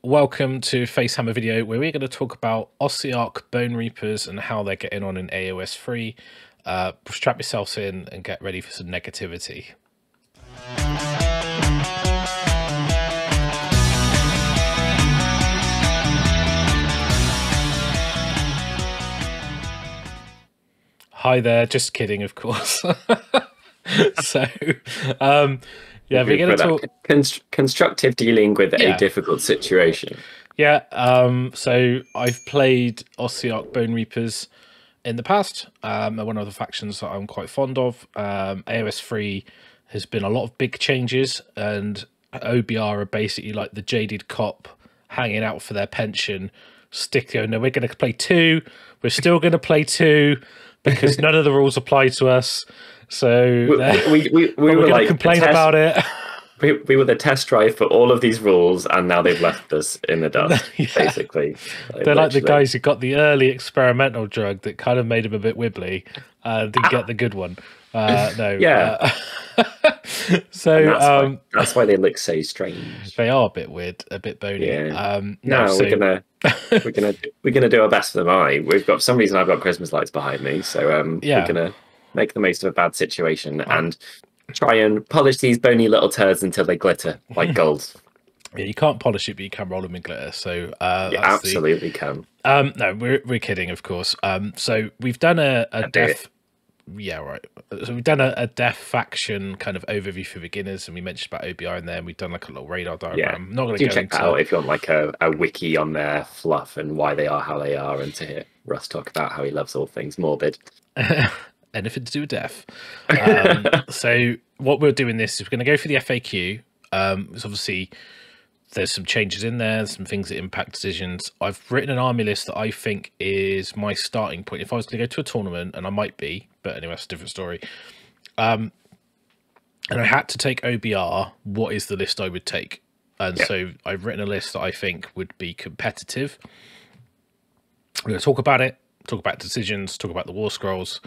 welcome to FaceHAMMER video where we're going to talk about Ossiarch Bonereapers and how they're getting on in AOS 3. Strap yourselves in and get ready for some negativity. Hi there, just kidding, of course. So, yeah, we're going to talk constructive dealing with a difficult situation. Yeah, so I've played Ossiarch Bonereapers in the past. One of the factions that I'm quite fond of. AOS 3 has been a lot of big changes, and OBR are basically like the jaded cop hanging out for their pension. No, we're going to play 2. We're still going to play 2 because none of the rules apply to us. So we were like complain about it. We were the test drive for all of these rules, and now they've left us in the dust, basically. They're like the guys who got the early experimental drug that kind of made them a bit wibbly, didn't get the good one. No. Yeah. So that's why they look so strange. They are a bit weird, a bit bony. Yeah. We're gonna do our best for them. We've got, for some reason I've got Christmas lights behind me, so we're gonna make the most of a bad situation and try and polish these bony little turds until they glitter like gold. Yeah, you can't polish it, but you can roll them in glitter. So you absolutely can. No, we're kidding, of course. So we've done a death. Yeah, right. So we've done a death faction kind of overview for beginners, and we mentioned about OBR in there. And we've done like a little radar diagram. Yeah, I'm not going to go check into that out if you want like a wiki on their fluff and why they are how they are, and to hear Russ talk about how he loves all things morbid. Anything to do with death. So what we're doing this is we're going to go through the FAQ. It's obviously there's some changes in there, some things that impact decisions. I've written an army list that I think is my starting point. If I was going to go to a tournament, and I might be, but anyway, that's a different story. And I had to take OBR, what is the list I would take? And so I've written a list that I think would be competitive. We're going to talk about it, talk about decisions, talk about the war scrolls.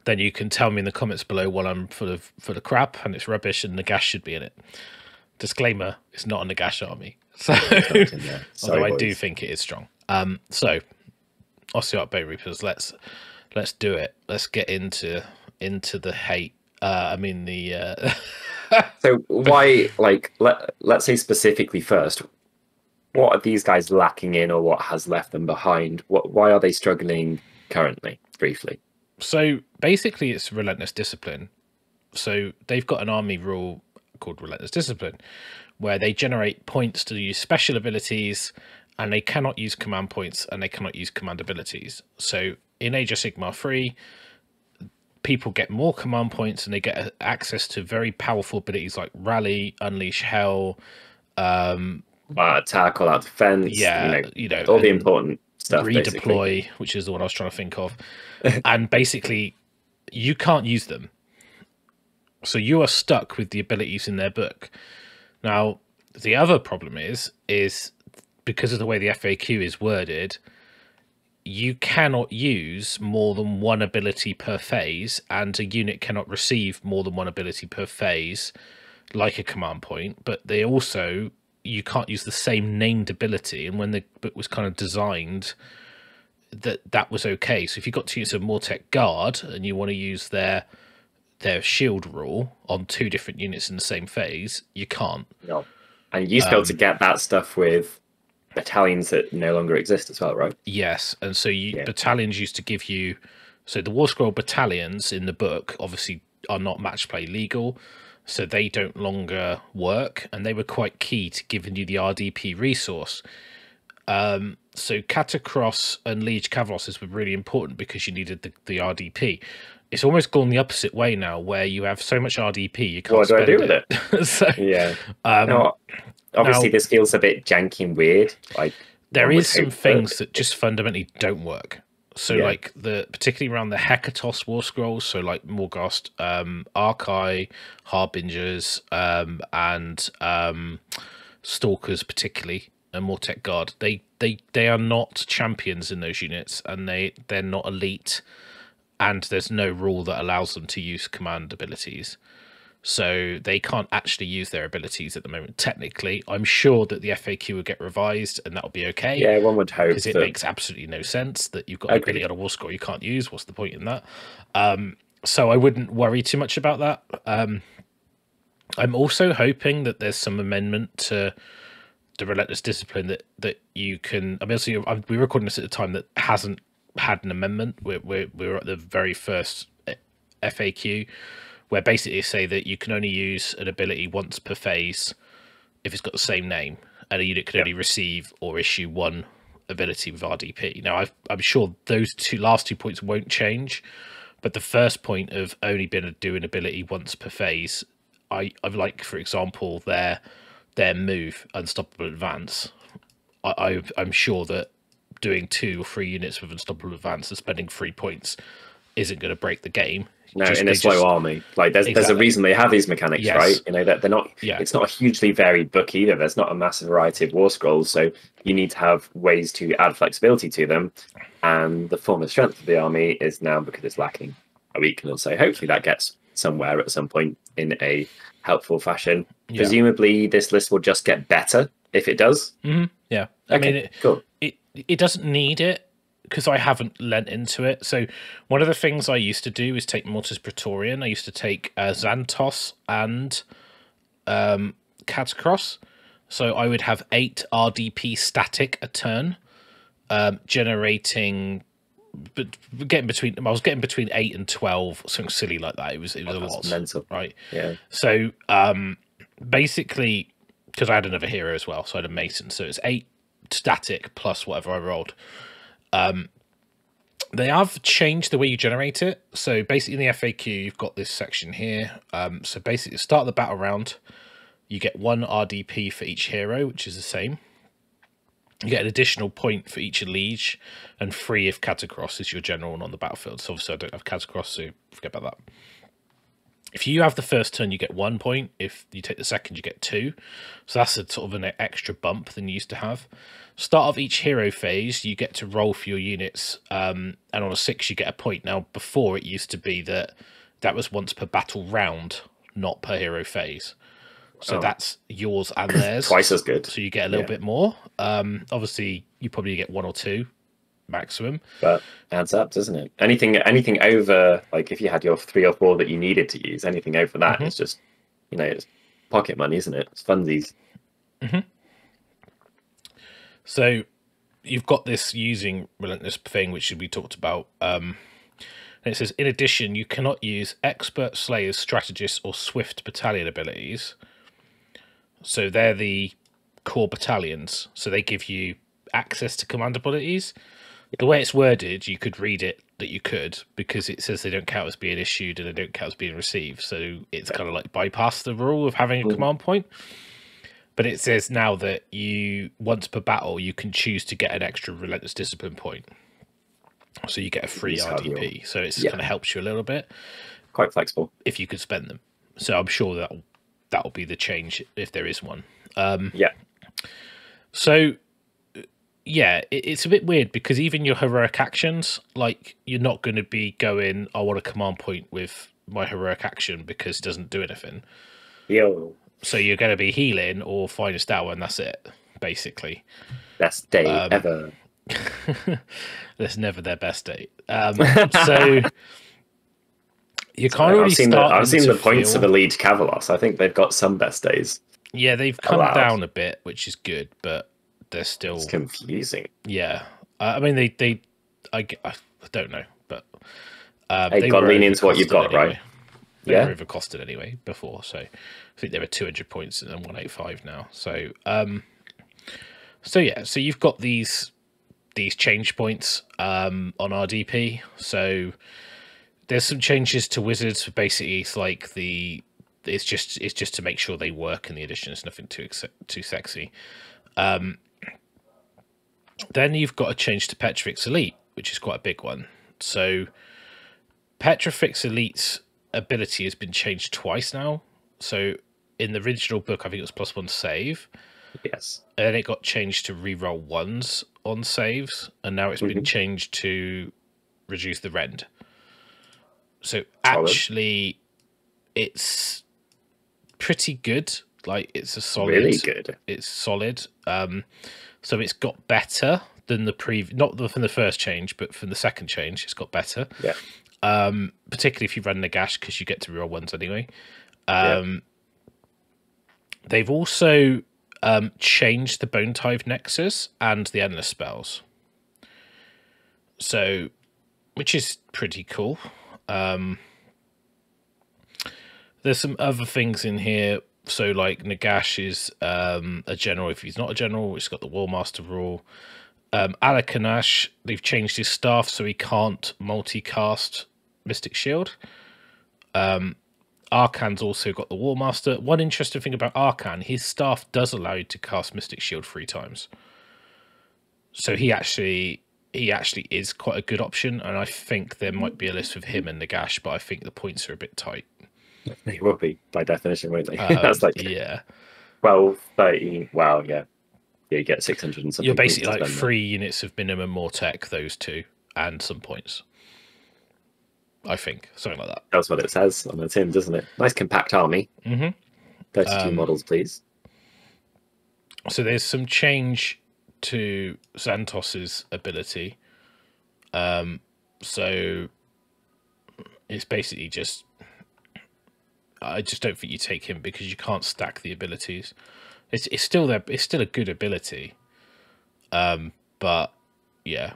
Then you can tell me in the comments below while I'm full of crap and it's rubbish and Nagash should be in it. Disclaimer, it's not a Nagash army. So although I do think it is strong. So Ossiarch Bonereapers, let's do it. Let's get into the hate. So why, like, let's say specifically first, what are these guys lacking in, or what has left them behind? Why are they struggling currently, briefly? So basically it's Relentless Discipline. So they've got an army rule called Relentless Discipline where they generate points to use special abilities, and they cannot use command points, and they cannot use command abilities. So in Age of Sigmar 3, people get more command points and they get access to very powerful abilities like Rally, Unleash Hell, attack, all out defense, all the important stuff, redeploy, basically. Which is the one I was trying to think of. And basically you can't use them, so you are stuck with the abilities in their book. Now the other problem is because of the way the FAQ is worded, you cannot use more than one ability per phase, and a unit cannot receive more than one ability per phase like a command point. But they also, you can't use the same named ability, and when the book was kind of designed, that was okay. So if you got to use a Mortec Guard and you want to use their shield rule on 2 different units in the same phase, you can't. No. And you used to be able to get that stuff with battalions that no longer exist as well, right? Yes, and so battalions used to give you, so the War Scroll battalions in the book obviously are not match play legal, so they don't longer work, and they were quite key to giving you the RDP resource. So Catacross and Liege Cavalos were really important because you needed the RDP. It's almost gone the opposite way now, where you have so much RDP you can't spend it. What do I do with it? So, yeah. Obviously, this feels a bit janky and weird. Like, there is some things that just fundamentally don't work. So like particularly around the Hekatos War Scrolls, so like Morghast, Archai, Harbingers, and Stalkers particularly, and Mortec Guard, they are not champions in those units, and they're not elite, and there's no rule that allows them to use command abilities. so they can't actually use their abilities at the moment. Technically, I'm sure that the FAQ will get revised and that'll be okay. Yeah, one would hope, because it makes absolutely no sense that you've got an ability on a war score you can't use. What's the point in that? So I wouldn't worry too much about that. I'm also hoping that there's some amendment to the Relentless Discipline that you can. I mean, obviously, we're recording this at a time that hasn't had an amendment. We're at the very first FAQ, where basically say that you can only use an ability once per phase if it's got the same name, and a unit can only receive or issue one ability with RDP. Now, I'm sure those last two points won't change, but the first point of only being able to do an ability once per phase, I've like, for example, their move, Unstoppable Advance. I'm sure that doing 2 or 3 units with Unstoppable Advance and spending 3 points isn't going to break the game. No, in a slow army, like there's a reason they have these mechanics, right? You know that they're not. Yeah. It's not a hugely varied book either. There's not a massive variety of war scrolls, so you need to have ways to add flexibility to them. And the form of strength of the army is now, because it's lacking a weakness. So hopefully that gets somewhere at some point in a helpful fashion. Yeah. Presumably, this list will just get better if it does. Mm-hmm. Yeah, I mean, cool. It doesn't need it, because I haven't lent into it. So one of the things I used to do is take Mortis Praetorian. I used to take Xantos and Catacross. So I would have 8 RDP static a turn, generating, but getting between. I was getting between 8 and 12, something silly like that. It was a lot, mental, right? Yeah. So basically, because I had another hero as well, so I had a Mason. So it's 8 static plus whatever I rolled. They have changed the way you generate it. So basically in the FAQ, you've got this section here. So basically, start of the battle round, you get 1 RDP for each hero, which is the same. You get an additional point for each liege, and 3 if Catacross is your general on the battlefield. So obviously I don't have Catacross, so forget about that. If you have the first turn, you get 1 point. If you take the second, you get 2. So that's a sort of an extra bump than you used to have. Start of each hero phase, you get to roll for your units, and on a 6, you get a point. Now, before it used to be that was once per battle round, not per hero phase. So that's yours and theirs. Twice as good. So you get a little bit more. Obviously, you probably get 1 or 2 maximum. But adds up, doesn't it? Anything over, like if you had your 3 or 4 that you needed to use, anything over that is just, it's pocket money, isn't it? It's funsies. So you've got this using Relentless thing, which we talked about. And it says, in addition, you cannot use Expert, Slayers, Strategists, or Swift battalion abilities. So they're the core battalions. So they give you access to command abilities. The way it's worded, you could read it that you could, because it says they don't count as being issued and they don't count as being received. So it's kind of like bypass the rule of having a command point. But it says now that you, once per battle, you can choose to get an extra Relentless Discipline point. So you get a free RDP. So it's kind of helps you a little bit. Quite flexible. If you could spend them. So I'm sure that'll be the change if there is one. So yeah, it's a bit weird, because even your heroic actions, like, you're not going to be going, I want a command point with my heroic action because it doesn't do anything. Yo. So you're going to be healing or finest hour, and that's it, basically. Best day ever. That's never their best day. So you can't really start. I've seen the points of Elite Cavalos. I think they've got some best days. Yeah, they've come down a bit, which is good, but they're still... It's confusing. Yeah. I mean, I don't know, but... They've got to lean into what you've got, anyway. Right? They were overcosted anyway before, so I think they were 200 points and then 185 now. So, so you've got these change points on RDP. So there's some changes to wizards. Basically, it's like it's just to make sure they work in the edition. It's nothing too sexy. Then you've got a change to Petrifix Elite, which is quite a big one. So Petrifix Elite's ability has been changed twice now. So in the original book, I think it was +1 save. Yes. And it got changed to reroll 1s on saves, and now it's been changed to reduce the rend. So actually, it's pretty good. Like it's a solid, really good. It's solid. So it's got better than the not from the first change, but from the second change, it's got better. Yeah. Particularly if you run Nagash, because you get to reroll ones anyway. They've also changed the Bone Tithe Nexus and the Endless spells. So, which is pretty cool. There's some other things in here. So, like, Nagash is a general if he's not a general. It's got the Warmaster rule. Alakanash, they've changed his staff so he can't multicast Mystic Shield. Arcan's also got the Warmaster. One interesting thing about Arcan, his staff does allow you to cast Mystic Shield 3 times. So he actually is quite a good option, and I think there might be a list with him and Nagash, but I think the points are a bit tight. They will be, by definition, won't they? That's like 12, 13, wow, yeah. Yeah, you get 600 and something. You're basically like 3 units of minimum more tech, those two, and some points. I think, something like that. That's what it says on the tin, doesn't it? Nice compact army. 32 models, please. So there's some change to Xantos's ability. So it's basically just... I just don't think you take him because you can't stack the abilities. It's still there. It's still a good ability, but yeah,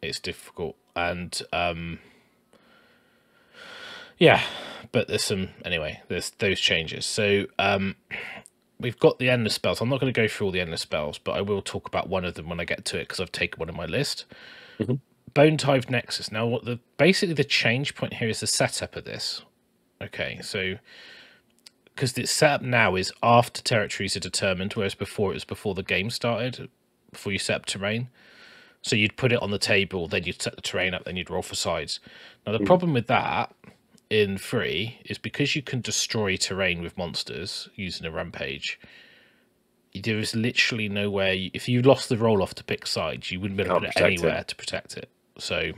it's difficult. And yeah, but there's some anyway. There's those changes. So we've got the endless spells. I'm not going to go through all the endless spells, but I will talk about one of them when I get to it because I've taken one on my list. Bone Tithe Nexus. Now, what basically the change point here is the setup of this. Okay, so because the setup now is after territories are determined, whereas before it was before the game started, before you set up terrain. So you'd put it on the table, then you'd set the terrain up, then you'd roll for sides. Now the problem with that in 3 is because you can destroy terrain with monsters using a rampage. There is literally nowhere. If you lost the roll off to pick sides, you wouldn't be able to put it anywhere to protect it. So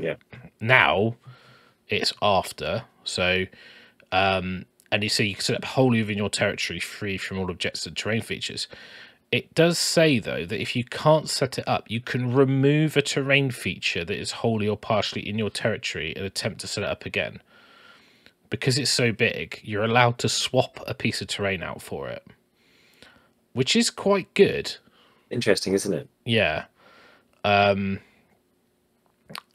now it's after. So and you see you can set up wholly within your territory, free from all objectives and terrain features. It does say though that if you can't set it up, you can remove a terrain feature that is wholly or partially in your territory and attempt to set it up again. Because it's so big, you're allowed to swap a piece of terrain out for it, which is quite good. Interesting, isn't it? Yeah.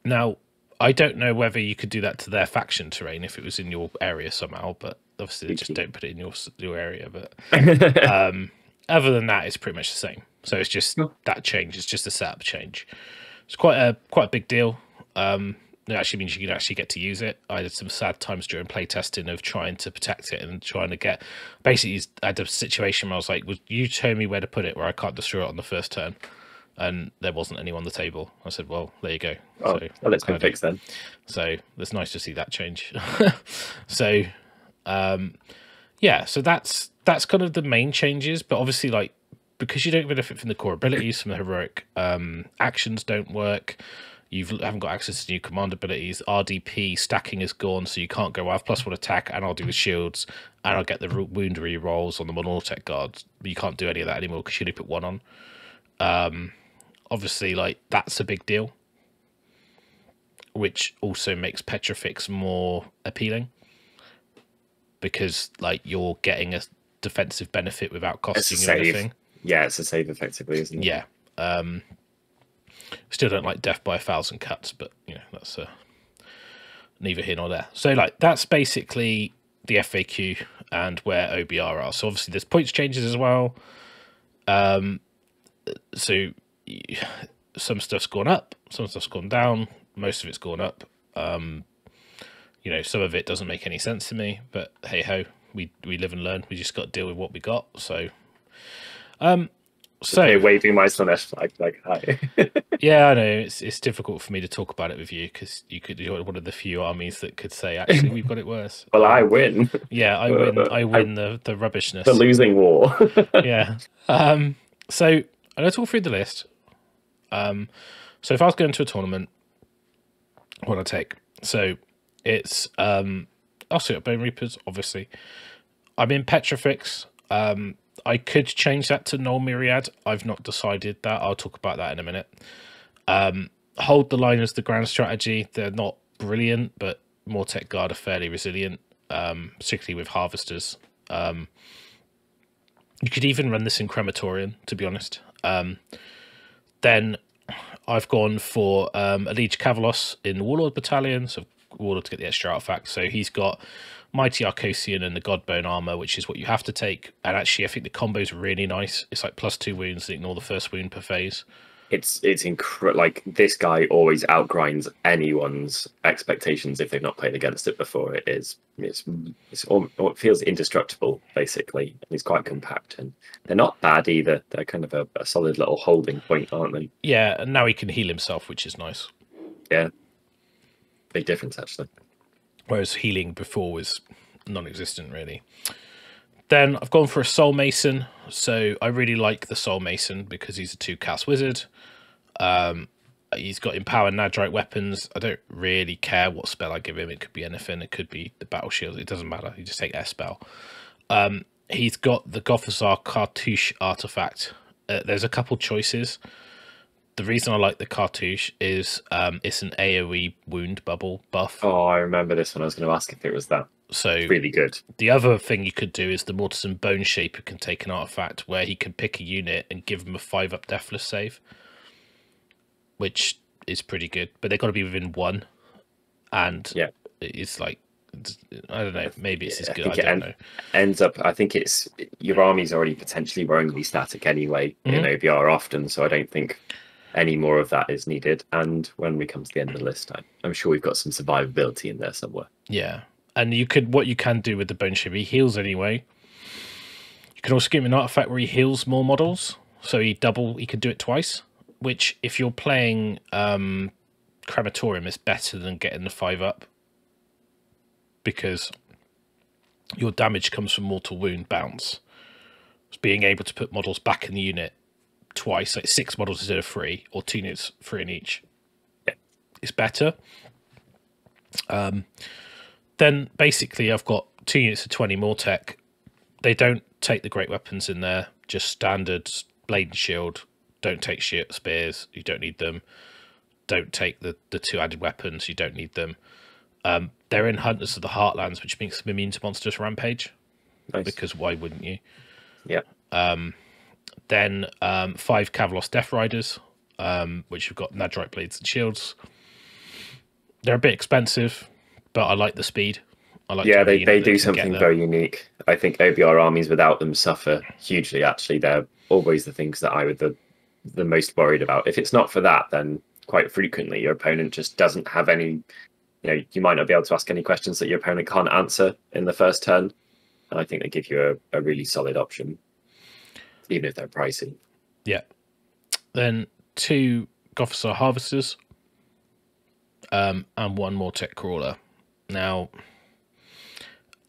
Now, I don't know whether you could do that to their faction terrain if it was in your area somehow, but obviously they just don't put it in your area. But other than that, it's pretty much the same. So it's just that change. It's just a setup change. It's quite a big deal. It actually means you can actually get to use it. I had some sad times during playtesting of trying to protect it and trying to get... Basically, I had a situation where I was like, "Would you tell me where to put it where I can't destroy it on the first turn?" And there wasn't any on the table. I said, well, there you go. Oh, so, well, it's been fixed then. So it's nice to see that change. So, yeah, so that's kind of the main changes. But obviously, like, because you don't benefit from the core abilities, from the heroic actions don't work. You haven't got access to new command abilities. RDP stacking is gone, so you can't go, well, I have +1 attack, and I'll do the shields, and I'll get the wound re-rolls on the Monolithic guards. But you can't do any of that anymore because you only put 1 on. Obviously, like, that's a big deal, which also makes Petrifix more appealing because, like, you're getting a defensive benefit without costing you anything. Yeah, it's a save effectively, isn't it? Yeah. Still don't like death by 1,000 cuts, but you know, that's neither here nor there. So, like, that's basically the FAQ and where OBR are. So obviously there's points changes as well. So some stuff's gone up, some stuff's gone down, most of it's gone up. You know, some of it doesn't make any sense to me, but hey ho, we live and learn. We just got to deal with what we got. So okay, waving my Slanesh flag like hi. Yeah, I know it's difficult for me to talk about it with you because you're one of the few armies that could say actually we've got it worse. Well, I win. Yeah, I win the rubbishness. The losing war. Yeah. So I'm gonna talk through the list. So if I was going to a tournament, what would I take? So it's Ossiarch Bonereapers, obviously. I'm in Petrifix. I could change that to Null Myriad. I've not decided that. I'll talk about that in a minute. Hold the line as the grand strategy. They're not brilliant, but Mortek Guard are fairly resilient, particularly with Harvesters. You could even run this in Crematorium, to be honest. Then I've gone for Alege Cavalos in Warlord Battalion, so Warlord to get the extra artifact. So he's got Mighty Arcosian and the Godbone Armor, which is what you have to take. And actually, I think the combo is really nice. It's like +2 wounds and ignore the first wound per phase. It's incredible. Like, this guy always outgrinds anyone's expectations if they've not played against it before. It feels indestructible, basically. And he's quite compact, and they're not bad either. They're kind of a solid little holding point, aren't they? Yeah, and now he can heal himself, which is nice. Yeah, big difference actually. Whereas healing before was non-existent, really. Then I've gone for a Soul Mason. So I really like the Soul Mason because he's a 2-cast wizard. He's got Empower Nadrite weapons. I don't really care what spell I give him. It could be anything. It could be the Battle Shield. It doesn't matter. You just take S spell. He's got the Gothizzar Cartouche artifact. There's a couple choices. The reason I like the Cartouche is it's an AoE wound bubble buff. Oh, I remember this one. I was going to ask if it was that. So it's really good. The other thing you could do is the Mortison Bone Shaper can take an artifact where he can pick a unit and give them a 5-up Deathless save, which is pretty good. But they've got to be within 1, and yeah, it's like, I don't know. Maybe it's as good. I don't know. Ends up, I think it's your army's already potentially wrongly static anyway in OBR often, so I don't think any more of that is needed. And when we come to the end of the list, I'm sure we've got some survivability in there somewhere. Yeah. And what you can do with the Bone Shaper, he heals anyway. You can also give him an artifact where he heals more models. So he could do it twice, which if you're playing Crematorium is better than getting the 5-up. Because your damage comes from mortal wound bounce. So being able to put models back in the unit twice, like 6 models instead of 3, or 2 units, 3 in each, is better. Then basically I've got 2 units of 20 Mortek. They don't take the great weapons in there, just standard blade and shield. Don't take spears, you don't need them. Don't take the 2 added weapons, you don't need them. They're in Hunters of the Heartlands, which makes them immune to monstrous rampage. Nice. Because why wouldn't you? Yeah. Then 5 Cavalos Death Riders, which have got Nadrite blades and shields. They're a bit expensive, but I like the speed. They do something very unique. I think OBR armies without them suffer hugely. Actually, they're always the things that I would the most worried about. If it's not for that, then quite frequently your opponent just doesn't have any. You might not be able to ask any questions that your opponent can't answer in the first turn. And I think they give you a really solid option, even if they're pricey. Yeah. Then 2 Gothizzar Harvesters, and 1 Mortek Crawler. Now,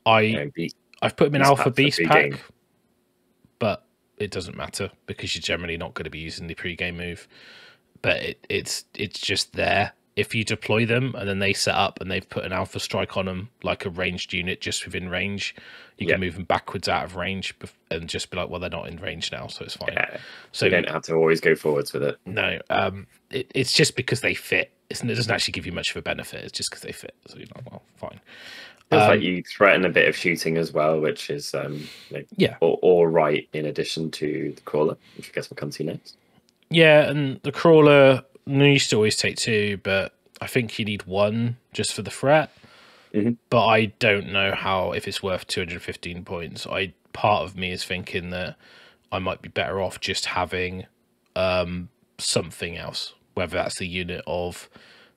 I've put them in Alpha Beast pack, but it doesn't matter because you're generally not going to be using the pre-game move. But it's just there. If you deploy them and then they set up and they've put an Alpha Strike on them, like a ranged unit just within range, you can move them backwards out of range and just be like, well, they're not in range now, so it's fine. Yeah, so you don't have to always go forwards with it. No, it's just because they fit. It doesn't actually give you much of a benefit. It's just because they fit. So you're like, well, fine. Feels like you threaten a bit of shooting as well, which is all right in addition to the Crawler, which I guess we'll come to next. Yeah, and the Crawler used to always take 2, but I think you need 1 just for the threat. But I don't know if it's worth 215 points. Part of me is thinking that I might be better off just having something else, whether that's the unit of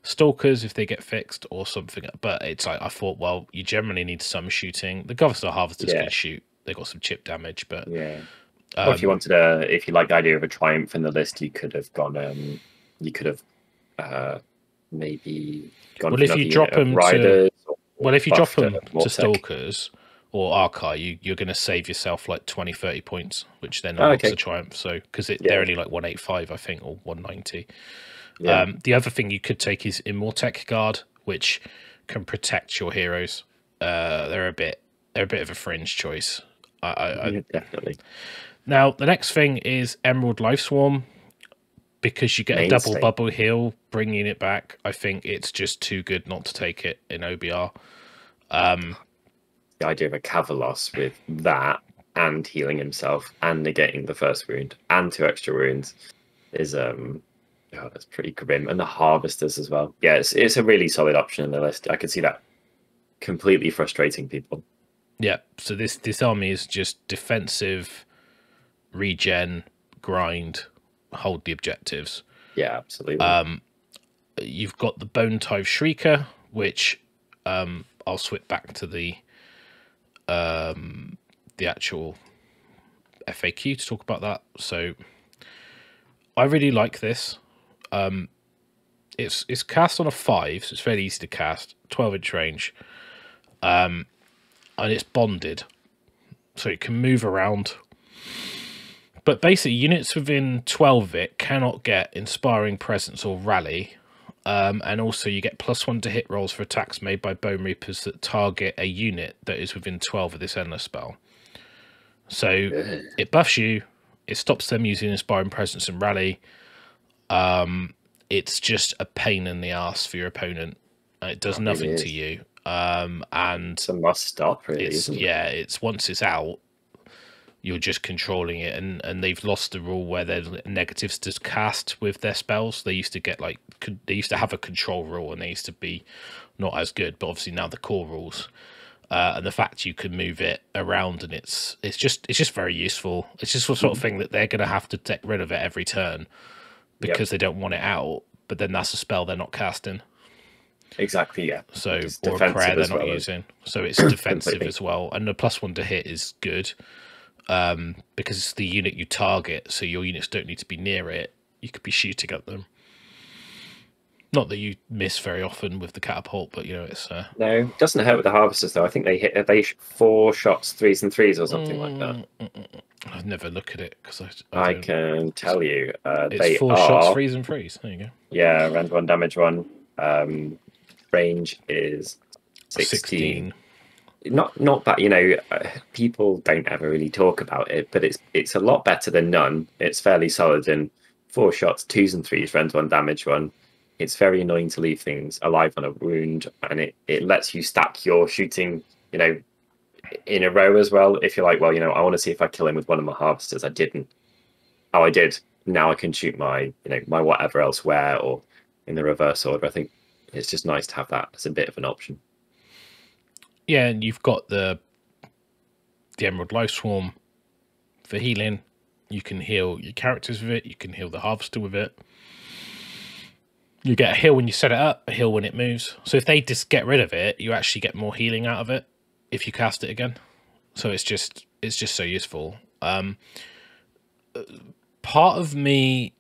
Stalkers if they get fixed or something. But it's like I thought, well, you generally need some shooting. The Gothizzar Harvesters can shoot. They got some chip damage, but or if you wanted if you like the idea of a triumph in the list, you could have gone. You could have maybe gone. Well, if you drop them to Stalkers or Archive, you're going to save yourself like 20-30 points, which then unlocks a triumph. So because they're only like 185, I think, or 190. The other thing you could take is Immortek Guard, which can protect your heroes. They're a bit of a fringe choice. Yeah, definitely. Now, the next thing is Emerald Life Swarm. Because you get a double bubble heal, bringing it back, I think it's just too good not to take it in OBR. The idea of a Cavalos with that and healing himself and negating the first wound and 2 extra wounds is that's pretty grim. And the Harvesters as well. Yeah, it's a really solid option in the list. I could see that completely frustrating people. Yeah, so this army is just defensive, regen, grind, hold the objectives. Yeah, absolutely. You've got the Bone Tithe Shrieker, which I'll switch back to the actual FAQ to talk about that. So I really like this. It's cast on a 5, so it's fairly easy to cast, 12-inch range, and it's bonded, so it can move around. But basically, units within 12 of it cannot get Inspiring Presence or Rally. And also you get +1 to hit rolls for attacks made by Bone Reapers that target a unit that is within 12 of this Endless spell. So it buffs you, it stops them using Inspiring Presence and Rally. It's just a pain in the ass for your opponent. It does nothing to you. And it's a must stop, really, isn't it? Yeah, it's once it's out, you're just controlling it, and they've lost the rule where there's negatives to cast with their spells. They used to get they used to have a control rule, and they used to be not as good. But obviously now the core rules, and the fact you can move it around, and it's just very useful. It's just the sort of thing that they're going to have to get rid of it every turn because they don't want it out. But then that's a spell they're not casting. Exactly, yeah. So or a prayer they're not using. So it's defensive as well, and the +1 to hit is good. Because it's the unit you target, so your units don't need to be near it. You could be shooting at them. Not that you miss very often with the catapult, but you know it's. No, it doesn't hurt with the Harvesters though. I think they hit 4 shots, 3s and 3s or something like that. I'd never look at it because I can tell you, it's they 4 shots, 3s and 3s. There you go. Yeah, round 1, damage 1. Range is 16. Not bad, you know. People don't ever really talk about it, but it's a lot better than none. It's fairly solid in 4 shots, 2s and 3s, round 1, damage 1. It's very annoying to leave things alive on a wound, and it lets you stack your shooting, you know, in a row as well. If you're like, well, you know, I want to see if I kill him with one of my Harvesters. I didn't. Oh, I did. Now I can shoot my, you know, my whatever elsewhere or in the reverse order. I think it's just nice to have that as a bit of an option. Yeah, and you've got the Emerald Life Swarm for healing. You can heal your characters with it. You can heal the Harvester with it. You get a heal when you set it up, a heal when it moves. So if they just get rid of it, you actually get more healing out of it if you cast it again. So it's just so useful. Part of me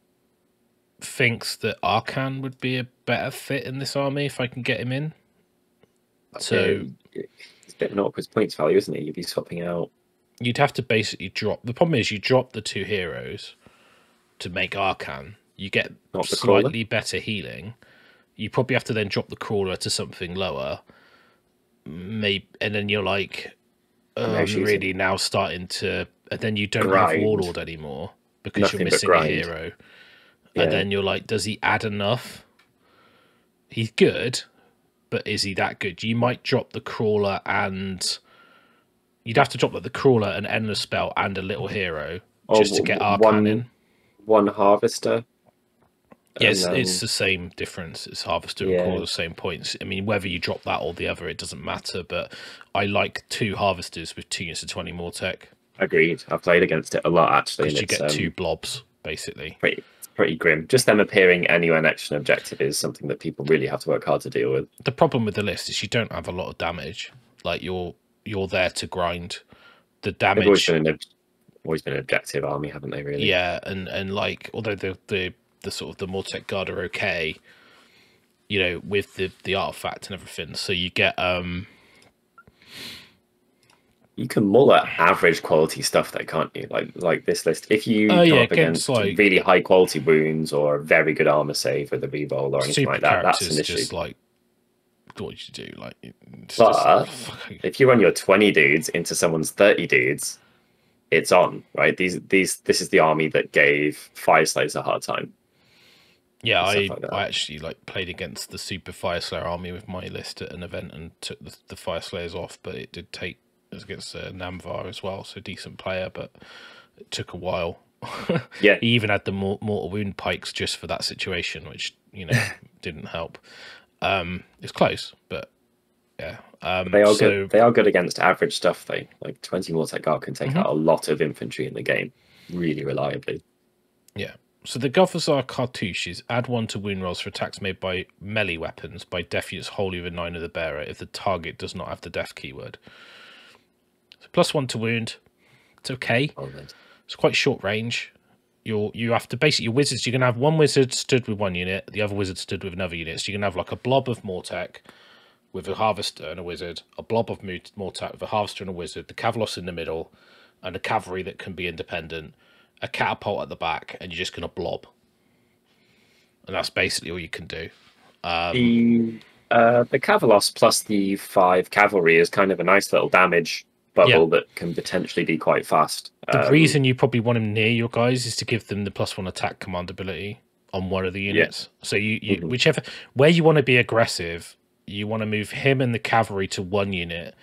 thinks that Arcan would be a better fit in this army if I can get him in. So it's a bit of an awkward points value, isn't it? You'd be swapping out. You'd have to basically drop. The problem is you drop the 2 heroes to make Arcan. You get slightly better healing. You probably have to then drop the crawler to something lower. Maybe, and then you're like, I'm really now starting to. And then you don't have Warlord anymore because you're missing a hero. Yeah. And then you're like, does he add enough? He's good. But is he that good? You might drop the crawler and you'd have to drop the crawler, an endless spell, and a little hero just to get Arcan in. One Harvester. Yes, it's the same difference. It's Harvester and crawler, the same points. I mean, whether you drop that or the other, it doesn't matter. But I like 2 Harvesters with 2 units of 20 more tech. Agreed. I've played against it a lot actually. Because you get 2 blobs basically. Pretty grim. Just them appearing anywhere next to an objective is something that people really have to work hard to deal with. The problem with the list is you don't have a lot of damage. Like you're there to grind. The damage. They've always been an objective army, haven't they? Really? Yeah, and like although the sort of the Mortec Guard are okay, you know, with the artifact and everything. So you get you can mull at average quality stuff though, can't you? Like this list. If you go up against like, really high quality wounds or a very good armor save with a reroll or anything like that, that's an issue. Just like what you do, like. But if you run your 20 dudes into someone's 30 dudes, it's on, right? This is the army that gave Fire Slayers a hard time. Yeah, I actually like played against the Super Fire Slayer army with my list at an event and took the Fire Slayers off, but it did take, it was against Namvar as well, so decent player, but it took a while. Yeah, he even had the mortal wound pikes just for that situation, which, you know, didn't help. It's close, but yeah. They are good. They are good against average stuff though. Like 20 Mortek Guard can take out a lot of infantry in the game, really reliably. Yeah. So the Gothizzar cartouches add 1 to wound rolls for attacks made by melee weapons by death units wholly within 9 of the bearer if the target does not have the death keyword. So +1 to wound. It's okay. It's quite short range. You have to basically, your wizards, you're gonna have one wizard stood with one unit, the other wizard stood with another unit. So you're gonna have like a blob of Mortek with a harvester and a wizard, a blob of Mortek with a harvester and a wizard, the Cavalos in the middle, and a cavalry that can be independent, a catapult at the back, and you're just going to blob. And that's basically all you can do. The Cavalos plus the 5 cavalry is kind of a nice little damage bubble that can potentially be quite fast. The reason you probably want him near your guys is to give them the +1 attack command ability on one of the units. Yeah. So you whichever, where you want to be aggressive, you want to move him and the cavalry to one unit,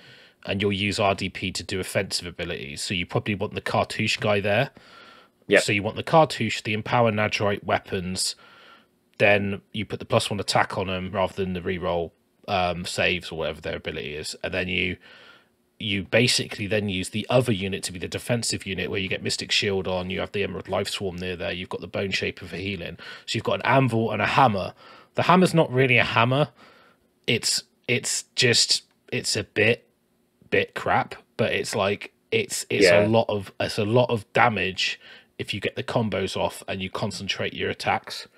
and you'll use RDP to do offensive abilities. So you probably want the cartouche guy there. Yeah. So you want the cartouche, the empower Nadrite weapons, then you put the +1 attack on them rather than the reroll saves or whatever their ability is, and then you basically then use the other unit to be the defensive unit where you get Mystic Shield on, you have the Emerald Life Swarm near there, you've got the Bone Shaper for healing. So you've got an anvil and a hammer. The hammer's not really a hammer. It's just, it's a bit crap, but it's like it's a lot of damage if you get the combos off and you concentrate your attacks.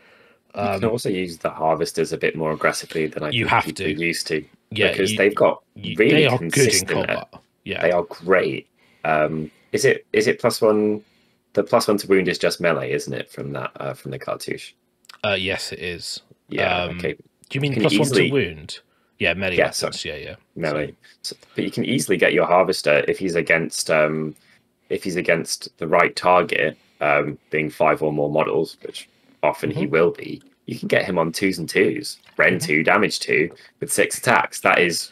You can also use the harvesters a bit more aggressively than I think people are used to. Yeah, because they've got really consistent good in combat. Yeah, they are great. Is it +1? The +1 to wound is just melee, isn't it? From that from the cartouche. Yes, it is. Yeah. Okay. Do you mean +1 to wound? Yeah, melee. Yeah, yeah. Melee. So, but you can easily get your harvester if he's against the right target, being 5 or more models, which often he will be. You can get him on 2s and 2s, Ren 2, damage 2 with 6 attacks. That is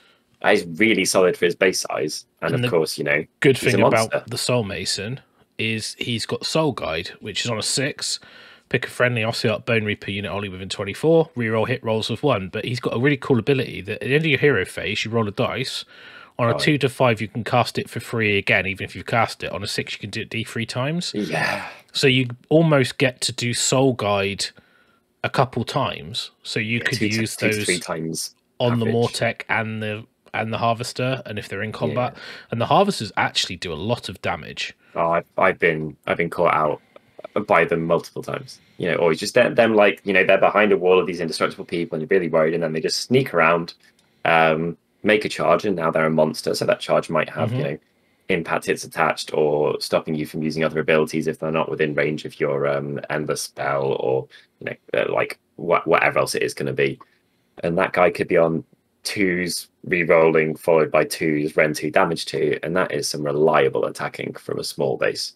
really solid for his base size. And of course, you know, good thing about the Soul Mason is he's got Soul Guide, which is on a 6. Pick a friendly Ossiarch Bonereaper unit only within 24. Reroll hit rolls of 1. But he's got a really cool ability that at the end of your hero phase, you roll a dice. On a 2 to 5, you can cast it for free again, even if you've cast it. On a 6, you can do it D3 times. Yeah. So you almost get to do Soul Guide a couple times. So you could use those 3 times on the Mortek and the Harvester, and if they're in combat. Yeah. And the Harvesters actually do a lot of damage. Oh, I've been caught out by them multiple times. You know, or just them like, you know, they're behind a wall of these indestructible people and you're really worried, and then they just sneak around, make a charge, and now they're a monster. So that charge might have, you know, impact hits attached or stopping you from using other abilities if they're not within range of your endless spell, or, you know, like whatever else it is going to be. And that guy could be on 2s, re-rolling, followed by 2s, Ren 2, damage 2, and that is some reliable attacking from a small base.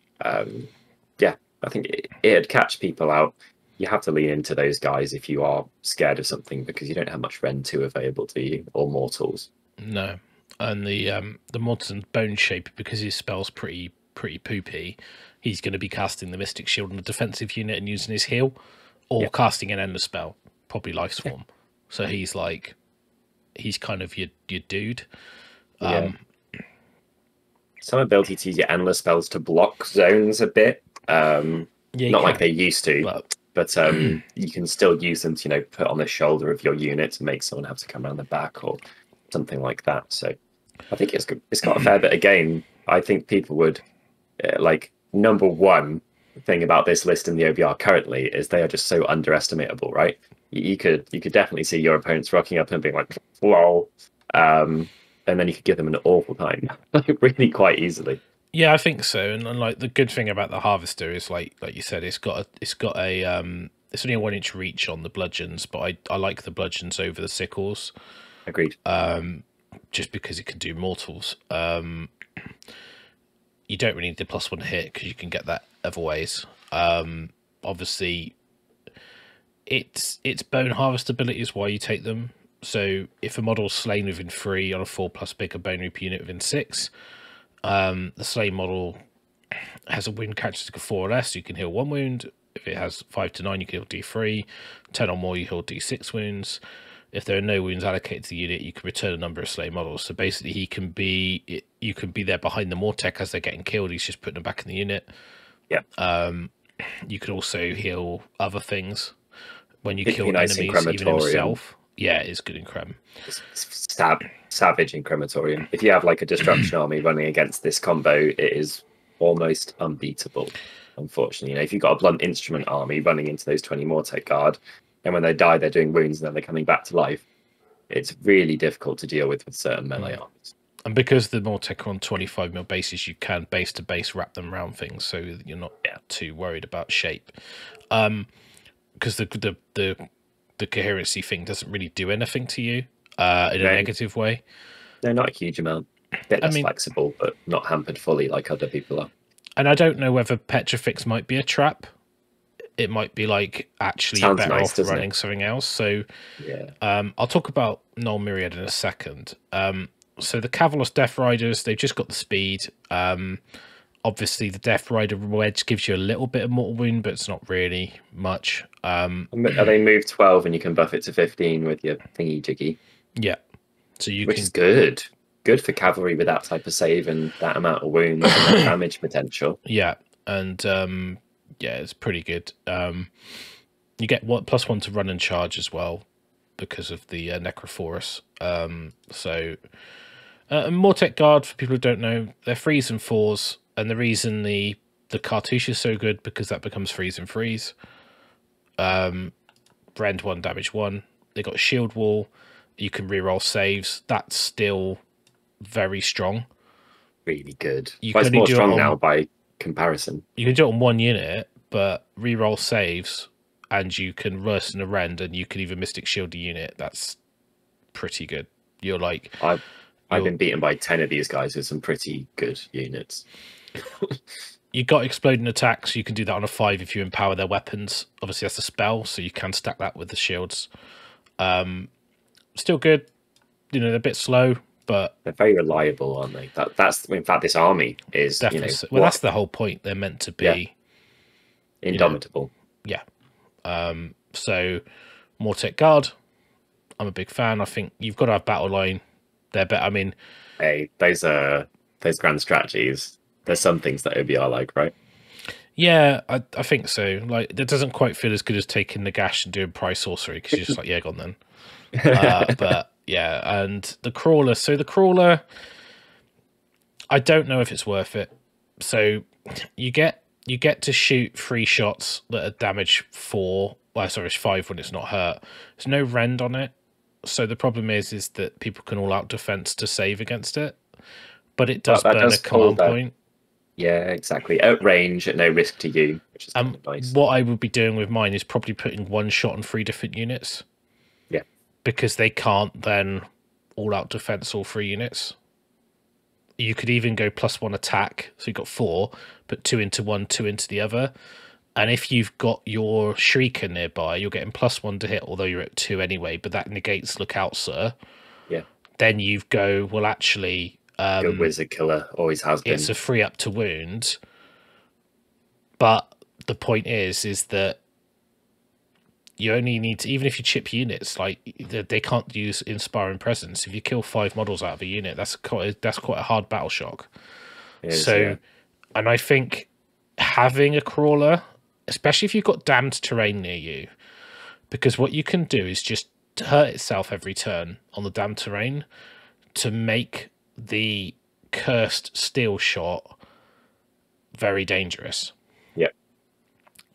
Yeah, I think it'd catch people out. You have to lean into those guys if you are scared of something, because you don't have much Ren 2 available to you, or Mortals. No. And the Morton's Bone Shaper, because his spell's pretty poopy, he's going to be casting the Mystic Shield on a defensive unit and using his heal, or casting an endless spell, probably Life Swarm. So he's like, he's kind of your dude. Some ability to use your endless spells to block zones a bit. Not like they used to, but you can still use them to, you know, put on the shoulder of your unit to make someone have to come around the back or something like that. So I think it's got a fair bit of game. I think people would like, number one thing about this list in the OBR currently is they are just so underestimatable, right? You could definitely see your opponents rocking up and being like, lol, and then you could give them an awful time, really quite easily. Yeah, I think so. And like the good thing about the Harvester is like you said, it's got a it's only a 1-inch reach on the bludgeons, but I like the bludgeons over the sickles. Agreed. Just because it can do mortals. you don't really need the +1 hit because you can get that other ways. Obviously, its bone harvest ability is why you take them. So if a model's slain within 3 on a 4+ bigger bone reaper unit within 6, the slain model has a wound characteristic of 4 or less, you can heal 1 wound. If it has 5 to 9, you can heal D3. 10 or more, you heal D6 wounds. If there are no wounds allocated to the unit, you can return a number of slain models. So basically, you can be there behind the Mortec as they're getting killed. He's just putting them back in the unit. Yeah. You can also heal other things when you kill enemies, even himself. Yeah, it's good in Crem. Savage in Crematorium. If you have like a destruction army running against this combo, it is almost unbeatable. Unfortunately, you know, if you've got a blunt instrument army running into those 20 Mortec guard, and when they die, they're doing wounds, and then they're coming back to life. It's really difficult to deal with certain melee armies. And because the Mortec are on 25mm bases, you can base to base wrap them around things, so you're not too worried about shape. Because the coherency thing doesn't really do anything to you in a negative way. No, not a huge amount. A bit less flexible, but not hampered fully like other people are. And I don't know whether Petrifix might be a trap. It might be like actually better off running something else. So I'll talk about Null Myriad in a second. So the Cavalos Death Riders, they've just got the speed. Obviously, the Death Rider wedge gives you a little bit of mortal wound, but it's not really much. Are they move 12 and you can buff it to 15 with your thingy jiggy? Yeah. So Which is good. Good for cavalry with that type of save and that amount of wounds and damage potential. Yeah, and yeah, it's pretty good. You get +1 to run and charge as well because of the Necrophorus. Mortec Guard, for people who don't know, they're 3s and 4s. And the reason the cartouche is so good because that becomes 3s and 3s. Rend 1, damage 1. They got shield wall. You can reroll saves. That's still very strong. Really good. It's more strong now by comparison. You can do it on 1 unit, but reroll saves, and you can Russ and a Rend, and you can even Mystic Shield a unit. That's pretty good. You're like... I've been beaten by 10 of these guys with some pretty good units. You got exploding attacks. You can do that on a 5 if you empower their weapons. Obviously, that's a spell, so you can stack that with the shields. Still good. You know, they're a bit slow, but they're very reliable, aren't they? That's in fact, this army is definitely. You know, well, that's the whole point. They're meant to be indomitable. You know, yeah. So, Mortec Guard. I'm a big fan. I think you've got to have battle line. They're better. I mean, hey, those grand strategies. There's some things that OBR like, right? Yeah, I think so. Like, it doesn't quite feel as good as taking the gash and doing price sorcery because you're just like, yeah, go on then. But yeah, and the crawler. So the crawler, I don't know if it's worth it. So you get to shoot 3 shots that are damage 4. Well, sorry, it's 5 when it's not hurt. There's no rend on it. So the problem is that people can all out defense to save against it, but it does burn a command point. Yeah, exactly. At range, at no risk to you, which is kind of nice. What I would be doing with mine is probably putting 1 shot on 3 different units. Yeah, because they can't then all out defense all 3 units. You could even go +1 attack, so you've got 4, put 2 into one, 2 into the other. And if you've got your Shrieker nearby, you're getting +1 to hit, although you're at 2 anyway, but that negates look out, sir. Yeah. Then you go, well, actually... good wizard killer, always has been. It's a 3 up to wound. But the point is that you only need to, even if you chip units, like, they can't use Inspiring Presence. If you kill 5 models out of a unit, that's quite a hard battle shock. And I think having a crawler, especially if you've got damned terrain near you, because what you can do is just hurt itself every turn on the damned terrain to make the cursed steel shot very dangerous. Yeah.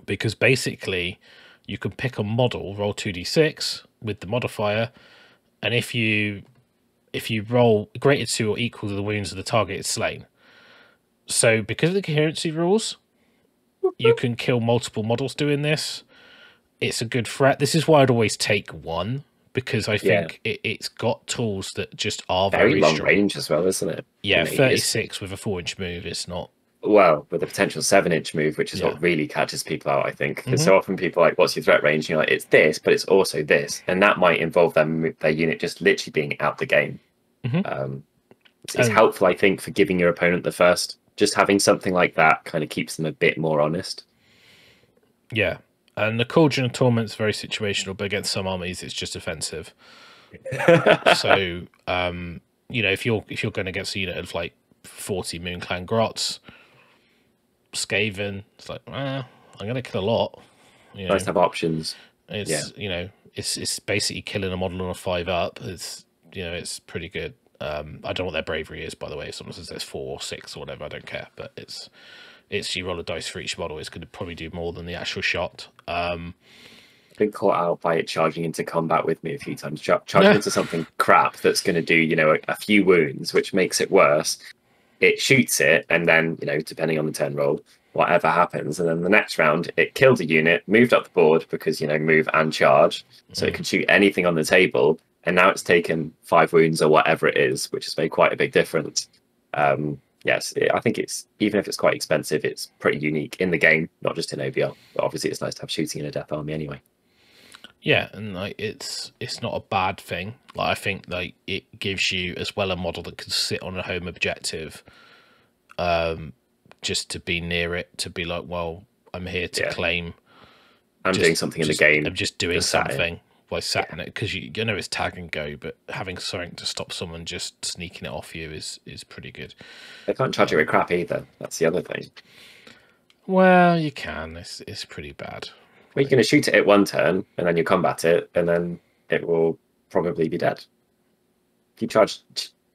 Because basically you can pick a model, roll 2d6 with the modifier, and if you roll greater to or equal to the wounds of the target, it's slain. So because of the coherency rules, you can kill multiple models doing this. It's a good threat. This is why I'd always take 1, because I think it's got tools that just are very long strong. Range as well, isn't it? Yeah, 36 with a 4-inch move is not Well, with a potential 7-inch move, which is what really catches people out, I think. Because so often people are like, what's your threat range? And you're like, it's this, but it's also this. And that might involve their unit just literally being out the game. It's helpful, I think, for giving your opponent the first. Just having something like that kind of keeps them a bit more honest. Yeah. And the Cauldron of Torment's very situational, but against some armies, it's just offensive. So, you know, if you're going against a unit of like 40 Moonclan Grots, Skaven, it's like, I'm going to kill a lot. You know, nice to have options. It's you know, it's basically killing a model on a 5-up. It's, you know, it's pretty good. I don't know what their bravery is, by the way. If someone says there's 4 or 6 or whatever, I don't care. But it's you roll a dice for each model. It's going to probably do more than the actual shot. Been caught out by it charging into combat with me a few times, charging into something crap that's going to do, you know, a few wounds, which makes it worse. It shoots it, and then, you know, depending on the turn roll, whatever happens, and then the next round it killed a unit, moved up the board because, you know, move and charge, so it can shoot anything on the table, and now it's taken 5 wounds or whatever it is, which has made quite a big difference. Yes, I think it's, even if it's quite expensive, it's pretty unique in the game, not just in OBR. But obviously, it's nice to have shooting in a death army anyway. Yeah, and like it's not a bad thing. Like, I think like it gives you as well a model that can sit on a home objective, just to be near it, to be like, well, I'm here to claim. I'm doing something in the game. I'm just doing something by sat in it, because you know it's tag and go, but having something to stop someone just sneaking it off you is pretty good. They can't charge you with crap either. That's the other thing. Well, you can. It's pretty bad. Well, you're going to shoot it at 1 turn, and then you combat it, and then it will probably be dead. If you charge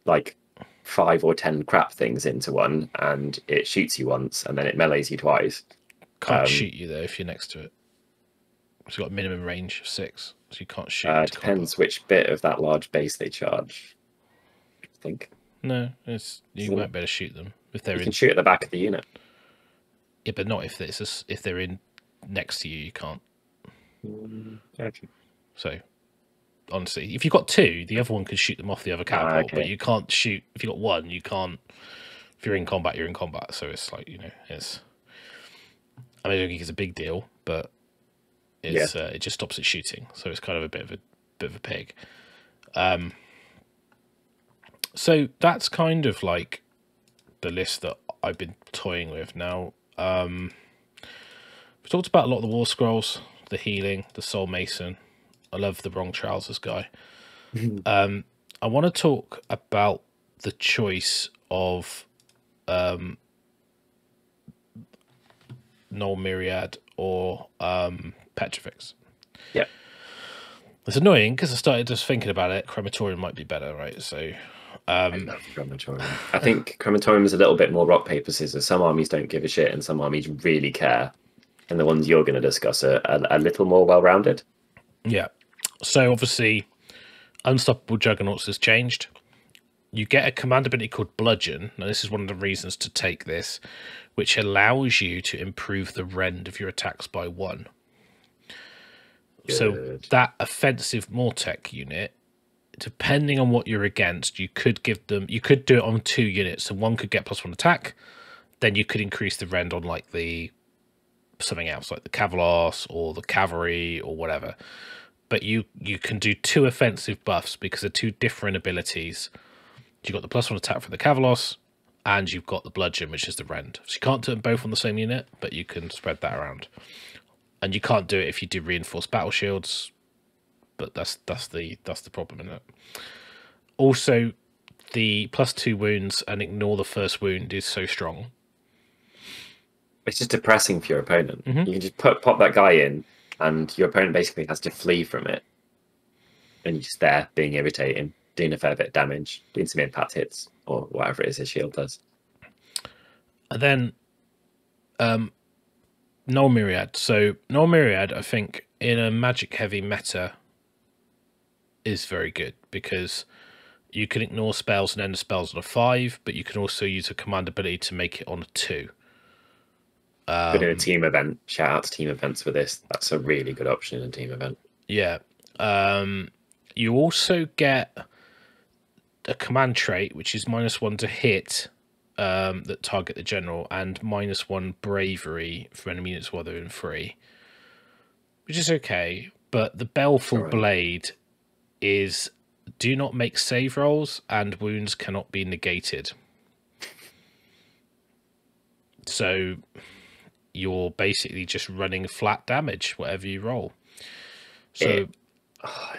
like 5 or 10 crap things into one, and it shoots you once, and then it melees you twice. Can't shoot you though if you're next to it. It's got a minimum range of 6, so you can't shoot. Depends which bit of that large base they charge, I think. No, you won't be able to shoot them if they're in. You can shoot at the back of the unit. Yeah, but not if if they're in next to you. You can't. Okay. So, honestly, if you've got 2, the other one can shoot them off the other catapult, but you can't shoot if you've got 1. You can't. If you're in combat, you're in combat. So it's like, you know, it's. I mean, I don't think it's a big deal, but it's it just stops it shooting. So it's kind of a bit of a pig. So that's kind of like the list that I've been toying with now. We talked about a lot of the War Scrolls, the healing, the Soul Mason. I love the Wrong Trousers guy. I want to talk about the choice of Null Myriad or Petrifex. Yeah. It's annoying because I started just thinking about it. Crematorium might be better, right? So I love Crematorium. I think Crematorium is a little bit more rock, paper, scissors. Some armies don't give a shit and some armies really care. And the ones you're going to discuss are a little more well-rounded. Yeah. So obviously, Unstoppable Juggernauts has changed. You get a command ability called Bludgeon. Now, this is one of the reasons to take this, which allows you to improve the rend of your attacks by 1. Good. So that offensive Mortec unit, depending on what you're against, you could give them. You could do it on 2 units. So one could get +1 attack, then you could increase the rend on like something else, like the Cavalos or the Cavalry or whatever. But you can do 2 offensive buffs because they're 2 different abilities. You've got the +1 attack for the Cavalos, and you've got the Bludgeon, which is the rend. So you can't do them both on the same unit, but you can spread that around. And you can't do it if you do reinforced battle shields, but that's the problem in it. Also, the +2 wounds and ignore the first wound is so strong. It's just depressing for your opponent. You can just pop that guy in, and your opponent basically has to flee from it. And you're just there, being irritating, doing a fair bit of damage, doing some impact hits, or whatever it is his shield does. And then Null Myriad. So Null Myriad, I think, in a magic-heavy meta is very good, because you can ignore spells and end spells on a 5, but you can also use a command ability to make it on a 2. But in a team event, shout out to team events for this. That's a really good option in a team event. Yeah. You also get a command trait, which is -1 to hit that target the general, and -1 bravery for enemy units while they're in free, which is okay. But the Baleful Blade is do not make save rolls, and wounds cannot be negated. So you're basically just running flat damage, whatever you roll. So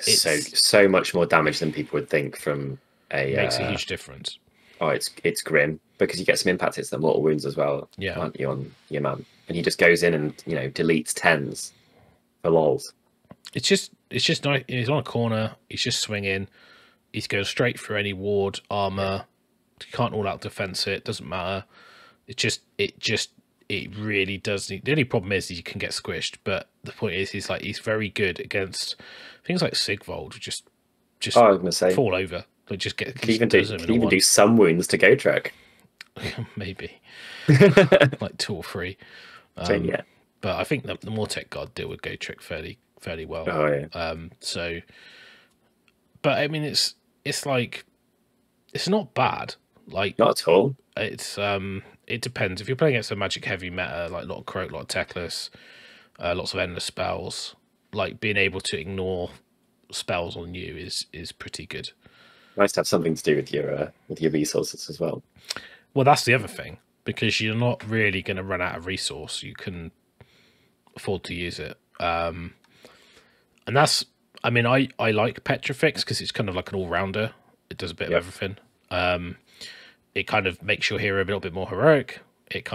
it's so much more damage than people would think from a... makes a huge difference. Oh, it's grim, because you get some impact hits that mortal wounds as well, aren't you, on your man? And he just goes in and, you know, deletes 10s for lols. It's just nice. He's on a corner. He's just swinging. He's going straight through any ward, armor. You can't all out defense it. Doesn't matter. It really does. The only problem is you can get squished. But the point is, he's very good against things like Sigvold. Just I was gonna say, fall over. Like just get. Can even do some wounds to go track. Maybe like 2 or 3. Yeah. But I think the Mortek Guard deal with Go Trick fairly well. Oh yeah. So, but I mean, it's like it's not bad. Like not at all. It's it depends. If you're playing against a magic heavy meta, like a lot of Croak, a lot of Techless, lots of endless spells, like being able to ignore spells on you is pretty good. Nice to have something to do with your resources as well. Well, that's the other thing, because you're not really going to run out of resource. You can afford to use it. And that's, I mean, I like Petrifix because it's kind of like an all-rounder. It does a bit of everything. It kind of makes your hero a little bit more heroic. It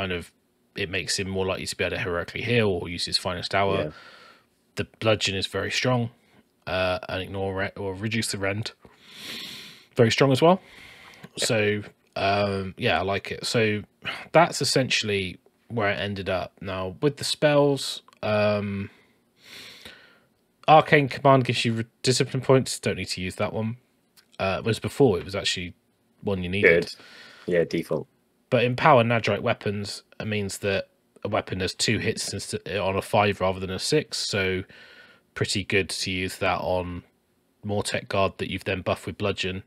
makes him more likely to be able to heroically heal or use his finest hour. Yeah. The bludgeon is very strong, and ignore or reduce the rend. Very strong as well. Yeah. So yeah, I like it. So that's essentially where it ended up. Now with the spells, Arcane Command gives you discipline points. Don't need to use that one. Whereas before it was actually one you needed. Good. Yeah, default. But in power Nadrite weapons, it means that a weapon has 2 hits on a 5 rather than a 6. So pretty good to use that on Mortek Guard that you've then buffed with bludgeon.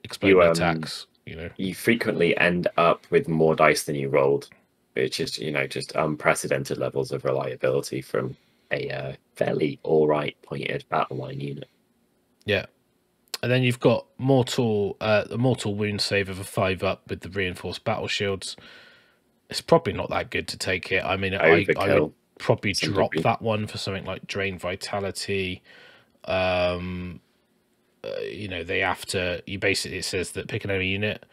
Exploding attacks. You know, you frequently end up with more dice than you rolled, which is, you know, just unprecedented levels of reliability from a fairly all-right pointed battle line unit. Yeah. And then you've got mortal, a mortal wound save of a 5+ with the reinforced battle shields. It's probably not that good to take it. I mean, I would probably drop that one for something like Drain Vitality. You know, they have to. You basically, it says that pick an enemy unit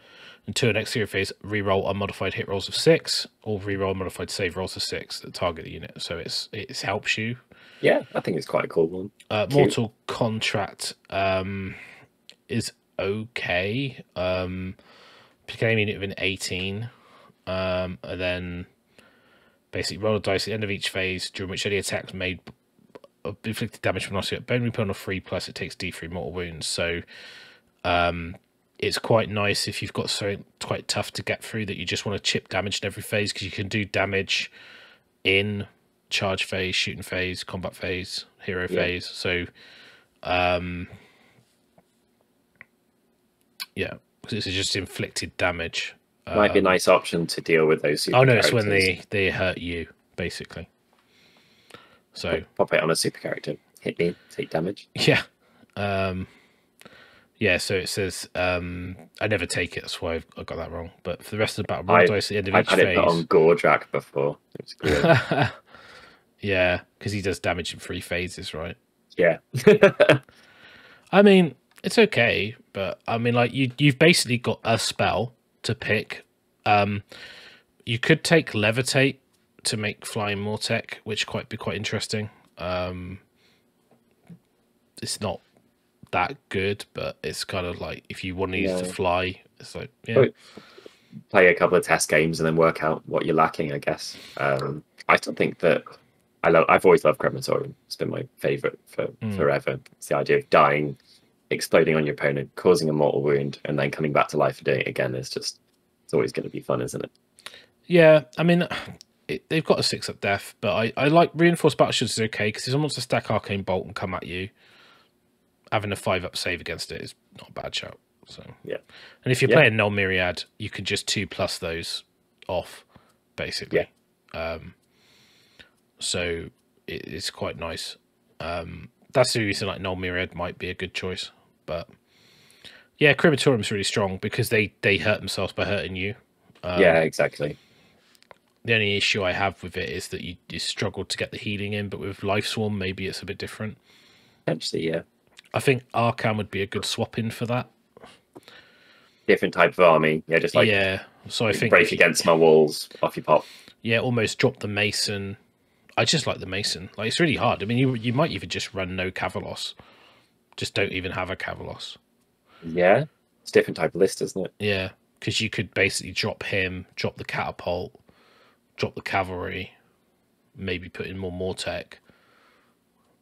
until next hero phase, reroll unmodified hit rolls of 6 or reroll modified save rolls of 6 that target the unit. So it helps you. Yeah, I think it's quite a cool one. Mortal Contract is okay. Pick an enemy unit within 18, and then basically roll a dice at the end of each phase during which any attacks made inflicted damage from Ossiarch Bonereaper on a 3+, it takes D3 mortal wounds. So it's quite nice if you've got something quite tough to get through that you just want to chip damage in every phase, because you can do damage in charge phase, shooting phase, combat phase, hero phase. So yeah, because it's just inflicted damage. Might be a nice option to deal with those super it's when they hurt you, basically. So pop it on a super character, hit me, take damage. Yeah. Yeah, so it says I never take it, that's why I got that wrong. But for the rest of the battle, roll dice at the end of each phase. I've had it put on Gordrak before. It's good. Yeah, because he does damage in 3 phases, right? Yeah. I mean, it's okay, but I mean, like you've basically got a spell to pick. You could take Levitate to make flying Mortek, which be quite interesting. It's not that good, but it's kind of like if you want to use to fly, it's like play a couple of test games and then work out what you're lacking, I guess. I still think that I've always loved Crematorium. It's been my favorite for forever. It's the idea of dying, exploding on your opponent, causing a mortal wound, and then coming back to life and doing it again. It's always going to be fun, isn't it? Yeah, I mean, they've got a 6+ def, but I like reinforced battle shields is okay, because if someone wants to stack Arcane Bolt and come at you, having a 5+ save against it is not a bad shout. So yeah, and if you're playing Null Myriad, you can just 2+ those off, basically. So it's quite nice. That's the reason like Null Myriad might be a good choice. But yeah, Crematorium's really strong because they hurt themselves by hurting you. Yeah, exactly. The only issue I have with it is that you struggle to get the healing in, but with Life Swarm, maybe it's a bit different. Potentially, yeah. I think Arcan would be a good swap in for that. Different type of army, yeah, just like So I think break against my walls, off you pop. Yeah, almost drop the Mason. I just like the Mason. Like it's really hard. I mean, you might even just run no Cavalos. Just don't even have a Cavalos. Yeah, it's a different type of list, isn't it? Yeah, because you could basically drop him, drop the catapult, drop the cavalry, maybe put in more Mortec,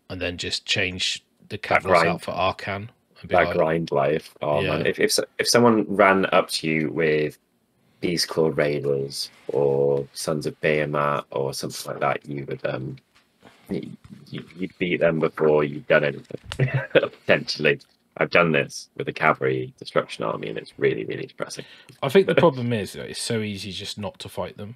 and then just change the Cavalos out for Arcan. That grind life. Oh man, if someone ran up to you with Beast Claw Raiders or Sons of Behemoth or something like that, you would you'd beat them before you'd done anything. Potentially. I've done this with a cavalry destruction army, and it's really, really depressing. I think the problem is that it's so easy just not to fight them,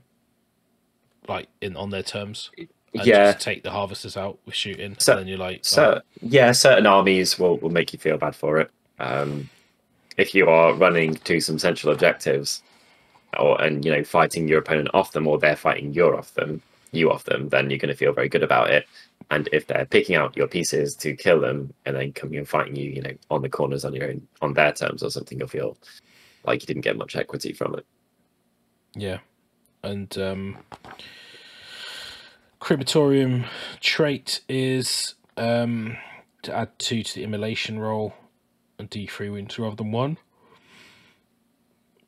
like on their terms. And just take the harvesters out with shooting. So, and then you're like, certain armies will make you feel bad for it. If you are running to some central objectives, and fighting your opponent off them, or they're fighting you off them, then you're going to feel very good about it. And if they're picking out your pieces to kill them and then coming and fighting you, on the corners on your own, on their terms or something, you'll feel like you didn't get much equity from it. Yeah, and Crematorium trait is to add 2 to the immolation roll and D3 wounds rather than 1.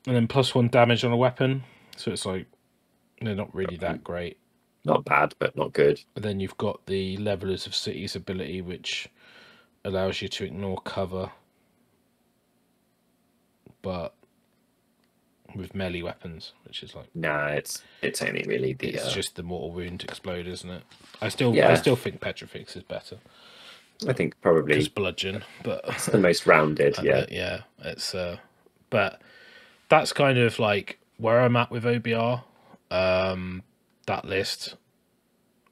And then +1 damage on a weapon. So it's like, they're not really that great. Not bad, but not good. And then you've got the Levelers of Cities ability, which allows you to ignore cover, but with melee weapons, which is like... Nah, it's only really the... It's just the mortal wound explode, isn't it? I still think Petrifix is better. I think probably... Because bludgeon, but... It's the most rounded, yeah. Yeah, it's... But that's kind of like where I'm at with OBR. That list.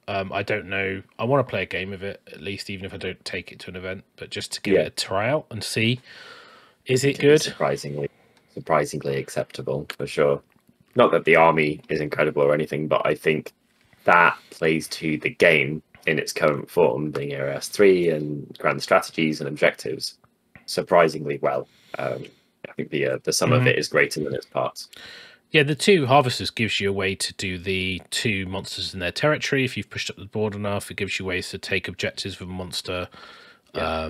I don't know. I want to play a game of it, at least, even if I don't take it to an event, but just to give it a tryout and see, is it good? Surprisingly acceptable, for sure. Not that the army is incredible or anything, but I think that plays to the game in its current form, being AOS 3 and grand strategies and objectives, surprisingly well. I think the sum of it is greater than its parts. Yeah, the 2 harvesters gives you a way to do the 2 monsters in their territory. If you've pushed up the board enough, it gives you ways to take objectives with a monster. Yeah.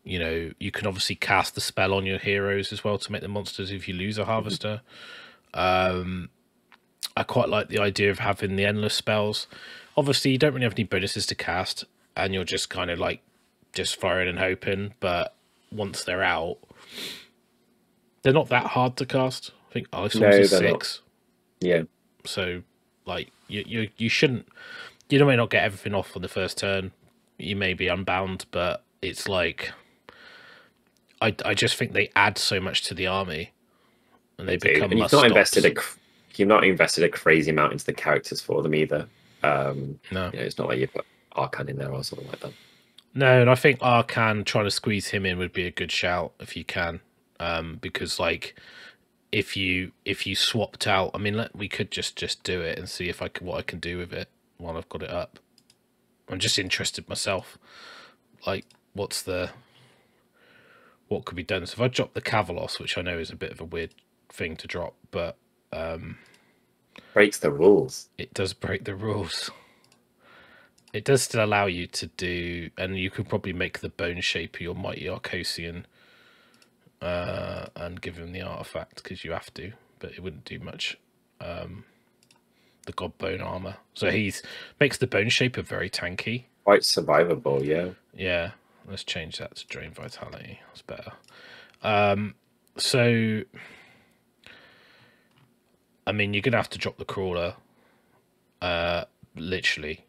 You can obviously cast the spell on your heroes as well to make them monsters if you lose a harvester. I quite like the idea of having the endless spells. Obviously, you don't really have any bonuses to cast, and you're just kind of like just firing and hoping. But once they're out, they're not that hard to cast. I think Ice is 6. Not. Yeah. So, like, you shouldn't... You may not get everything off on the first turn. You may be unbound, but it's like... I just think they add so much to the army. And they become and you've not invested a crazy amount into the characters for them either. No. It's not like you put Arcan in there or something like that. No, and I think Arcan, trying to squeeze him in would be a good shout if you can. Because, like... If you swapped out, I mean, we could just do it and see what I can do with it while I've got it up. I'm just interested myself, like what could be done. So if I drop the Cavalos, which I know is a bit of a weird thing to drop, but breaks the rules. It does break the rules. It does still allow you to do, and you could probably make the Bone Shaper your Mighty Arcosian. And give him the artifact because you have to, but it wouldn't do much. The God Bone armor, so makes the Bone Shaper very tanky, quite survivable. Yeah. Let's change that to Drain Vitality. That's better. So, I mean, you're gonna have to drop the Crawler, literally.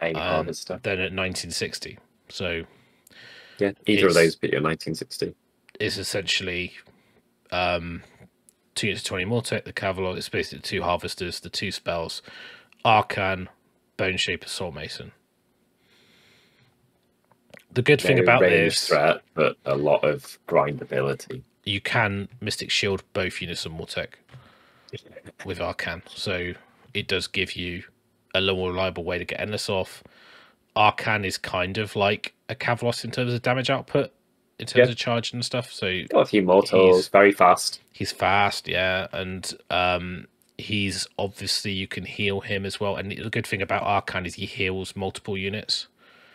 Then at 1960. So. Yeah, either of those, but you're 1960. is essentially 2 units of 20 Mortec. The Cavalos is basically 2 Harvesters, the 2 spells, Arcan, Boneshaper, Soul Mason. The good thing about this threat, but a lot of grind ability. You can Mystic Shield both units of Mortec with Arcan, so it does give you a more reliable way to get Endless off. Arcan is kind of like a Cavalos in terms of damage output, in terms of charge and stuff. So got a few mortals, very fast. He's fast, yeah, and he's obviously, you can heal him as well. And the good thing about Arcan is he heals multiple units.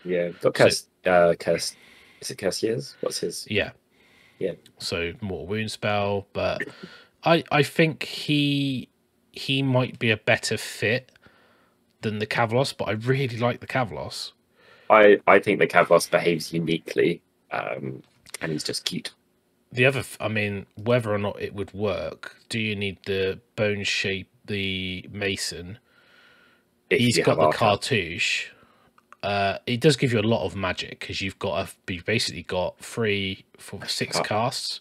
Yeah, got Curse. Curse. Is it Curse Years? What's his? Yeah. Yeah. So Mortal Wound spell, but I think he might be a better fit than the Cavalos, but I really like the Cavalos. I think the Cavalos behaves uniquely, and he's just cute. The other, I mean, whether or not it would work, do you need the bone shape, the Mason? He's got the cartouche. It does give you a lot of magic because you've basically got 3 for 6 casts.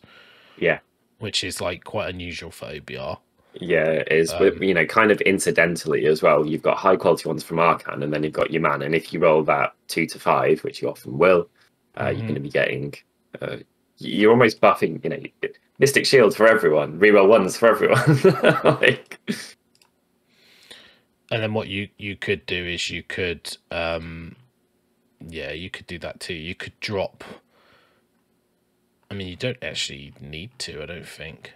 Yeah, which is like quite unusual for OBR. Yeah, it is. But you know, kind of incidentally as well, you've got high quality ones from Arcan, and then you've got your man. And if you roll that 2 to 5, which you often will, you're going to be getting. You're almost buffing. You know, Mystic Shield for everyone, reroll 1s for everyone. Like... And then what you could do is you could, you could do that too. You could drop. I mean, you don't actually need to, I don't think.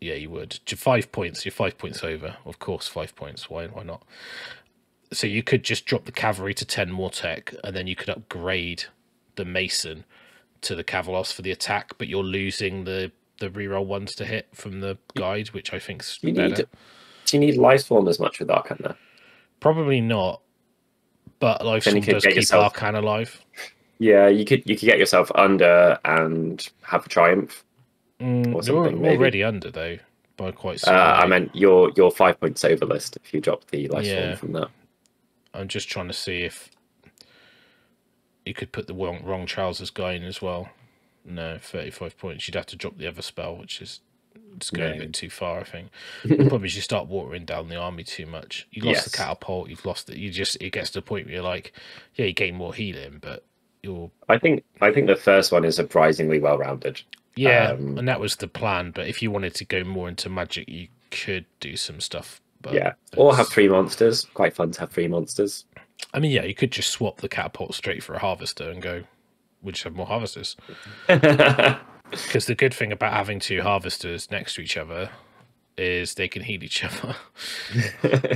Yeah, you would. 5 points. You're 5 points over. Of course, 5 points. Why not? So you could just drop the cavalry to 10 Mortec, and then you could upgrade the Mason to the Cavalos for the attack, but you're losing the reroll 1s to hit from the guide, which I think's better. Do you need Lifestorm as much with Arcan there? Probably not, but Lifestorm does keep Arcan alive. Yeah, you could get yourself under and have a Triumph. Or something, you're already under though, by quite some I meant your 5 points over list if you drop the Lifestorm from that. I'm just trying to see if you could put the wrong trousers guy in as well. No, 35 points. You'd have to drop the other spell, which is going a bit too far, I think. The problem is you start watering down the army too much. You lost the catapult, you've lost it. It gets to the point where you're like, yeah, you gain more healing, but you're. I think the first one is surprisingly well rounded. Yeah, and that was the plan. But if you wanted to go more into magic, you could do some stuff. But yeah, or have 3 monsters. Quite fun to have 3 monsters. I mean, yeah, you could just swap the catapult straight for a harvester and go, we just have more harvesters. Because the good thing about having 2 harvesters next to each other is they can heal each other.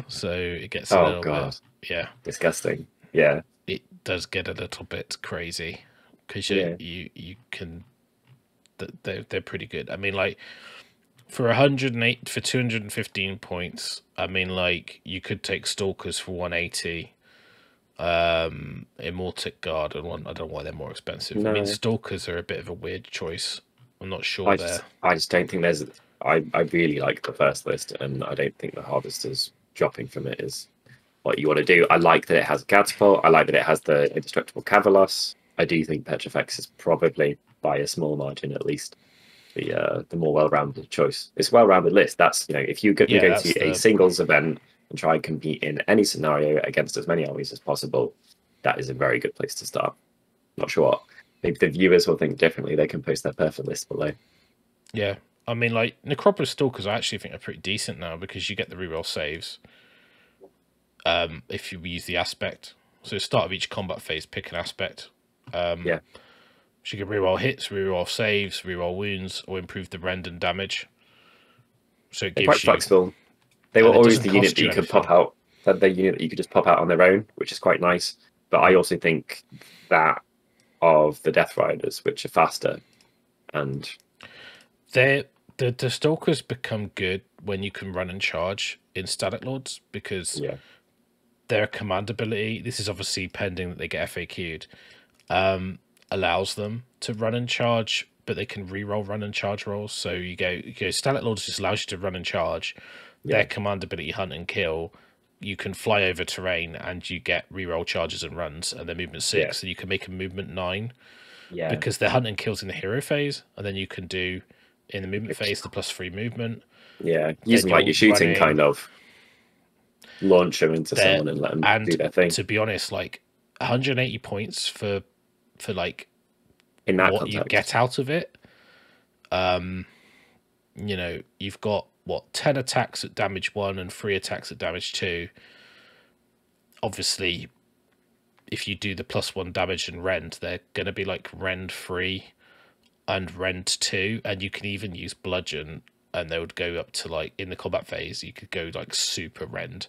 So it gets a little bit, disgusting. Yeah, it does get a little bit crazy because you can. They're pretty good. I mean, like for 108 for 215 points. I mean, like you could take Stalkers for 180. Immortic Guard and one. I don't know why they're more expensive. No. I mean, Stalkers are a bit of a weird choice. I'm not sure. I just don't think there's. I really like the first list, and I don't think the Harvesters dropping from it is what you want to do. I like that it has a catapult. I like that it has the indestructible Cavalos. I do think Petrifex is probably, by a small margin at least, the more well-rounded choice. It's a well-rounded list. That's, you know, if you go to a singles event and try and compete in any scenario against as many armies as possible, that is a very good place to start. Not sure what maybe the viewers will think differently. They can post their perfect list below. Yeah, I mean, like Necropolis Stalkers, I actually think are pretty decent now because you get the reroll saves. If you use the aspect, so at the start of each combat phase, pick an aspect. So you can reroll hits, reroll saves, reroll wounds, or improve the rend and damage. So it gives quite flexible. They were always the unit that you could pop out. The unit that you could just pop out on their own, which is quite nice. But I also think that of the Death Riders, which are faster, and the Stalkers become good when you can run and charge in Static Lords because their command ability. This is obviously pending that they get FAQ'd. Allows them to run and charge, but they can reroll run and charge rolls. So you go Static Lords just allows you to run and charge. Their command ability hunt and kill, you can fly over terrain and you get reroll charges and runs, and they're movement 6, so you can make a movement 9. Yeah. Because they're hunting kills in the hero phase, and then you can do in the movement phase the +3 movement. Yeah, use them like you're shooting, kind of. Launch them into someone and let them do their thing. To be honest, like 180 points for like in that what context. you get out of it. You know, you've got what 10 attacks at damage 1 and 3 attacks at damage 2. Obviously, if you do the +1 damage and rend, they're going to be like rend 3 and rend 2, and you can even use bludgeon, and they would go up to like in the combat phase you could go like super rend,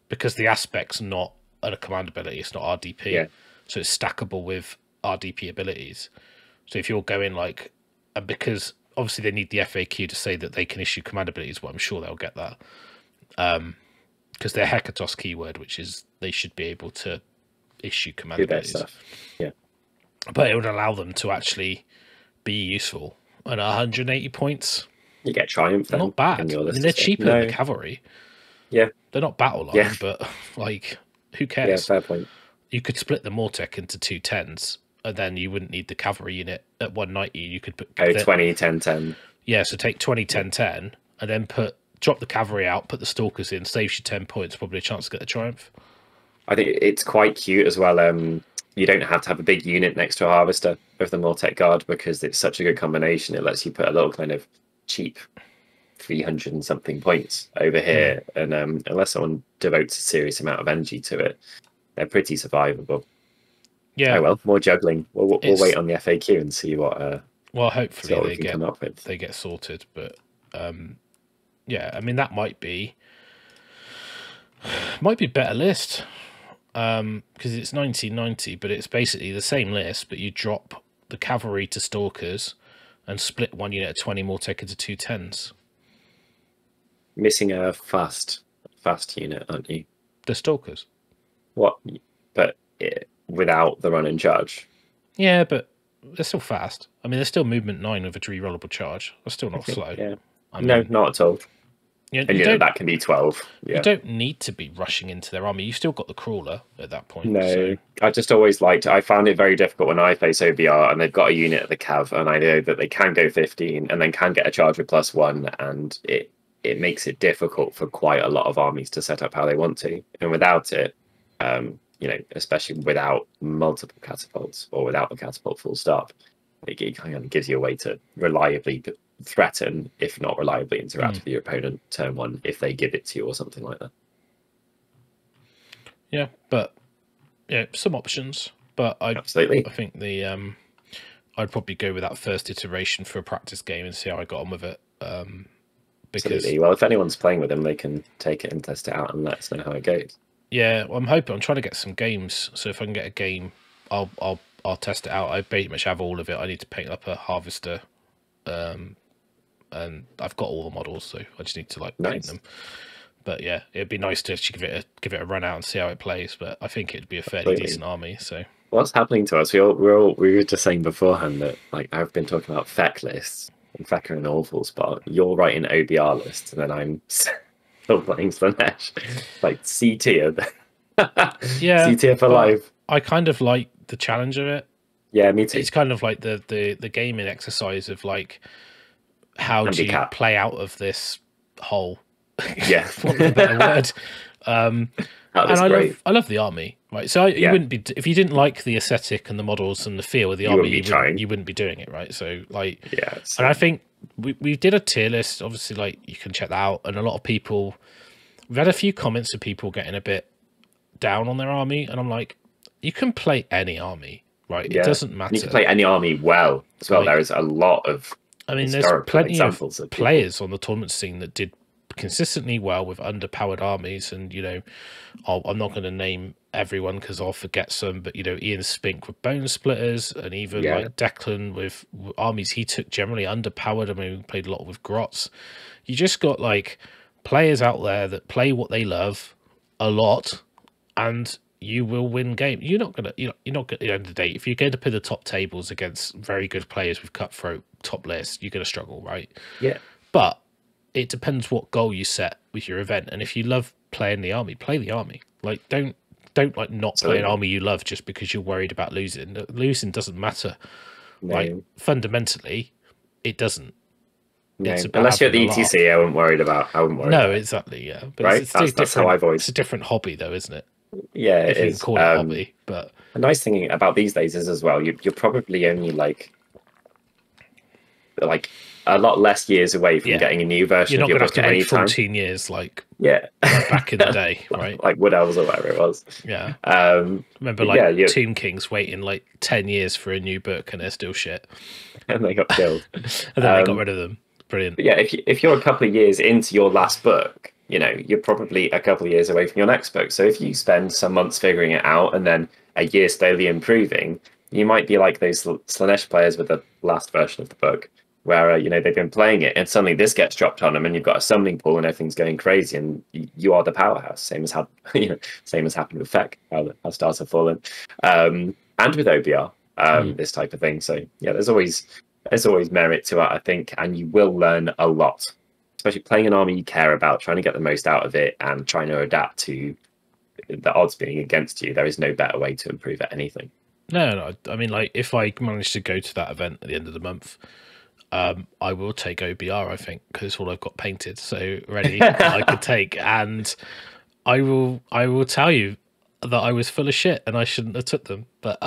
because the aspect's not a command ability, it's not RDP, so it's stackable with RDP abilities. So if you're going like, and because obviously they need the FAQ to say that they can issue command abilities, well, I'm sure they'll get that, because they're Hekatos keyword, which is they should be able to issue command abilities. Stuff. Yeah, but it would allow them to actually be useful. And 180 points, you get Triumph. Then, not bad. I mean, they're cheaper than the cavalry. Yeah, they're not battle line, but like, who cares? Yeah, fair point. You could split the Mortec into 2 10s, and then you wouldn't need the cavalry unit at 190. You could put 20 10 10. Yeah, so take 20 10 10, and then drop the cavalry out, put the stalkers in, saves you 10 points, probably a chance to get the Triumph. I think it's quite cute as well. You don't have to have a big unit next to a harvester of the Mortec Guard, because it's such a good combination. It lets you put a little kind of cheap 300 and something points over here, and unless someone devotes a serious amount of energy to it, they're pretty survivable. Yeah. Oh well, more juggling. We'll wait on the FAQ and see what. Well, hopefully they get sorted, but yeah, I mean that might be better list, because it's 1990, but it's basically the same list, but you drop the cavalry to stalkers and split one unit at 20 Mortec into 2 10s. Missing a fast unit, aren't you? The stalkers. What? But without the run and charge. Yeah, but they're still fast. I mean, they're still movement 9 with a rerollable charge. They're still not slow. Yeah. I mean, no, not at all. And that can be 12. Yeah. You don't need to be rushing into their army. You've still got the crawler at that point. No, so. I just always I found it very difficult when I face OBR and they've got a unit at the Cav, and I know that they can go 15 and then can get a charge with +1, and it makes it difficult for quite a lot of armies to set up how they want to. And without it, you know, especially without multiple catapults or without the catapult full stop, it kind of gives you a way to reliably threaten, if not reliably interact with your opponent turn 1 if they give it to you or something like that. Yeah, but yeah, some options. But Absolutely. I think I'd probably go with that first iteration for a practice game and see how I got on with it. Because, absolutely. Well, if anyone's playing with them, they can take it and test it out and let us know how it goes. Yeah, well, I'm trying to get some games. So if I can get a game, I'll test it out. I pretty much have all of it. I need to paint up a harvester, and I've got all the models, so I just need to paint them. But yeah, it'd be nice to actually give it a run out and see how it plays. But I think it'd be a fairly decent army. So what's happening to us? We were just saying beforehand that I've been talking about FEC lists, and FEC are an awful spot. You're writing OBR lists, and then I'm still playing Slanesh, C tier. Yeah, C tier for life. I kind of like the challenge of it. Yeah, me too. It's kind of like the gaming exercise of how do you play out of this hole. Yeah, what a better word. And I love the army, right? So you wouldn't be, if you didn't like the aesthetic and the models and the feel of the army, you wouldn't be doing it, right? So and I think we did a tier list. Obviously, you can check that out. And a lot of people, we've had a few comments of people getting a bit down on their army, and I'm like, you can play any army, right? Yeah. It doesn't matter. You can play any army well as well. There is a lot of. I mean, there's plenty of players on the tournament scene that did consistently well with underpowered armies, and I'm not going to name everyone because I'll forget some, but Ian Spink with Bone Splitters, and even Declan with armies he took generally underpowered. I mean, we played a lot with Grots. You just got players out there that play what they love a lot, and you will win games. You're not gonna, you're not gonna, at the end of the day, if you're going to put the top tables against very good players with cutthroat top lists, you're going to struggle, right? Yeah. But it depends what goal you set with your event. And if you love playing the army, play the army. Don't don't like not play an army you love just because you're worried about losing. Losing doesn't matter. No. Like fundamentally, it doesn't. No. Unless you're at the ETC, I wouldn't worry about. No, exactly. Yeah, but right. That's how I've always. It's a different hobby, though, isn't it? Yeah, if you can call it a hobby. But the nice thing about these days is as well, you're probably only like a lot less years away from getting a new version of your book at any time. You're not going to have to wait 14 years like back in the day, right? Like Wood Elves or whatever it was. Yeah. Remember, Tomb Kings waiting like 10 years for a new book and they're still shit. And they got killed. And then they got rid of them. Brilliant. But yeah, if you're a couple of years into your last book, you're probably a couple of years away from your next book. So if you spend some months figuring it out and then a year slowly improving, you might be like those Slaanesh players with the last version of the book, where they've been playing it and suddenly this gets dropped on them and you've got a summoning pool and everything's going crazy and you are the powerhouse. Same as happened with FEC, how stars have fallen, and with OBR, this type of thing. So yeah, there's always merit to it, I think, and you will learn a lot, especially playing an army you care about, trying to get the most out of it and trying to adapt to the odds being against you. There is no better way to improve at anything. No, I mean, like, if I manage to go to that event at the end of the month, I will take OBR, I think, because it's all I've got painted, so ready I could take, and I will tell you that I was full of shit and I shouldn't have took them, but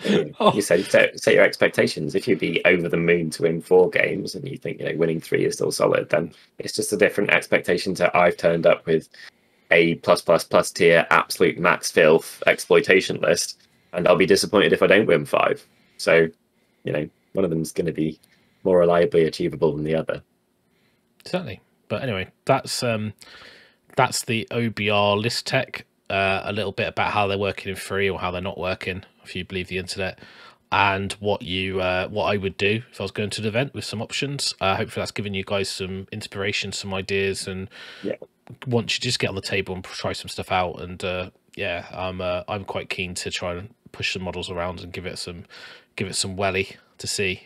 you set your expectations. If you'd be over the moon to win 4 games and you think winning 3 is still solid, then it's just a different expectation to I've turned up with a +++ tier absolute max filth exploitation list and I'll be disappointed if I don't win 5. So one of them's going to be more reliably achievable than the other. Certainly. But anyway, that's the OBR list tech. A little bit about how they're working in free or how they're not working, if you believe the internet, and what I would do if I was going to an event with some options. Hopefully that's given you guys some inspiration, some ideas, and once you just get on the table and try some stuff out. And I'm quite keen to try and push some models around and give it some welly to see.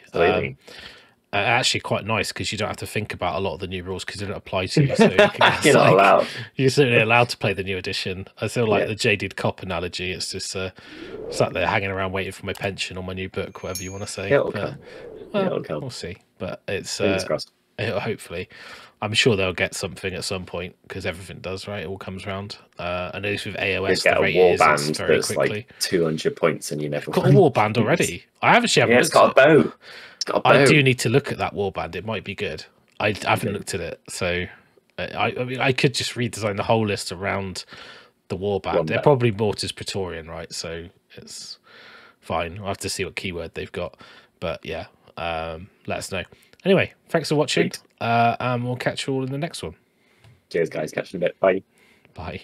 Actually quite nice because you don't have to think about a lot of the new rules because they don't apply to you. So you're not allowed. You're certainly allowed to play the new edition. I feel like the jaded cop analogy. It's just sat there hanging around waiting for my pension or my new book, whatever you want to say. We'll see. But it's hopefully, I'm sure they'll get something at some point because everything does, right? It all comes around. And at least with AOS, the rate is very quickly. Like 200 points, and you never got a warband already. I actually haven't. It's got a bow. I do need to look at that warband. It might be good. I haven't looked at it, so I mean, I could just redesign the whole list around the warband. They're probably Mortis Praetorian, right? So it's fine. I'll have to see what keyword they've got, but yeah, let us know. Anyway, thanks for watching, and we'll catch you all in the next one. Cheers, guys. Catch you in a bit. Bye. Bye.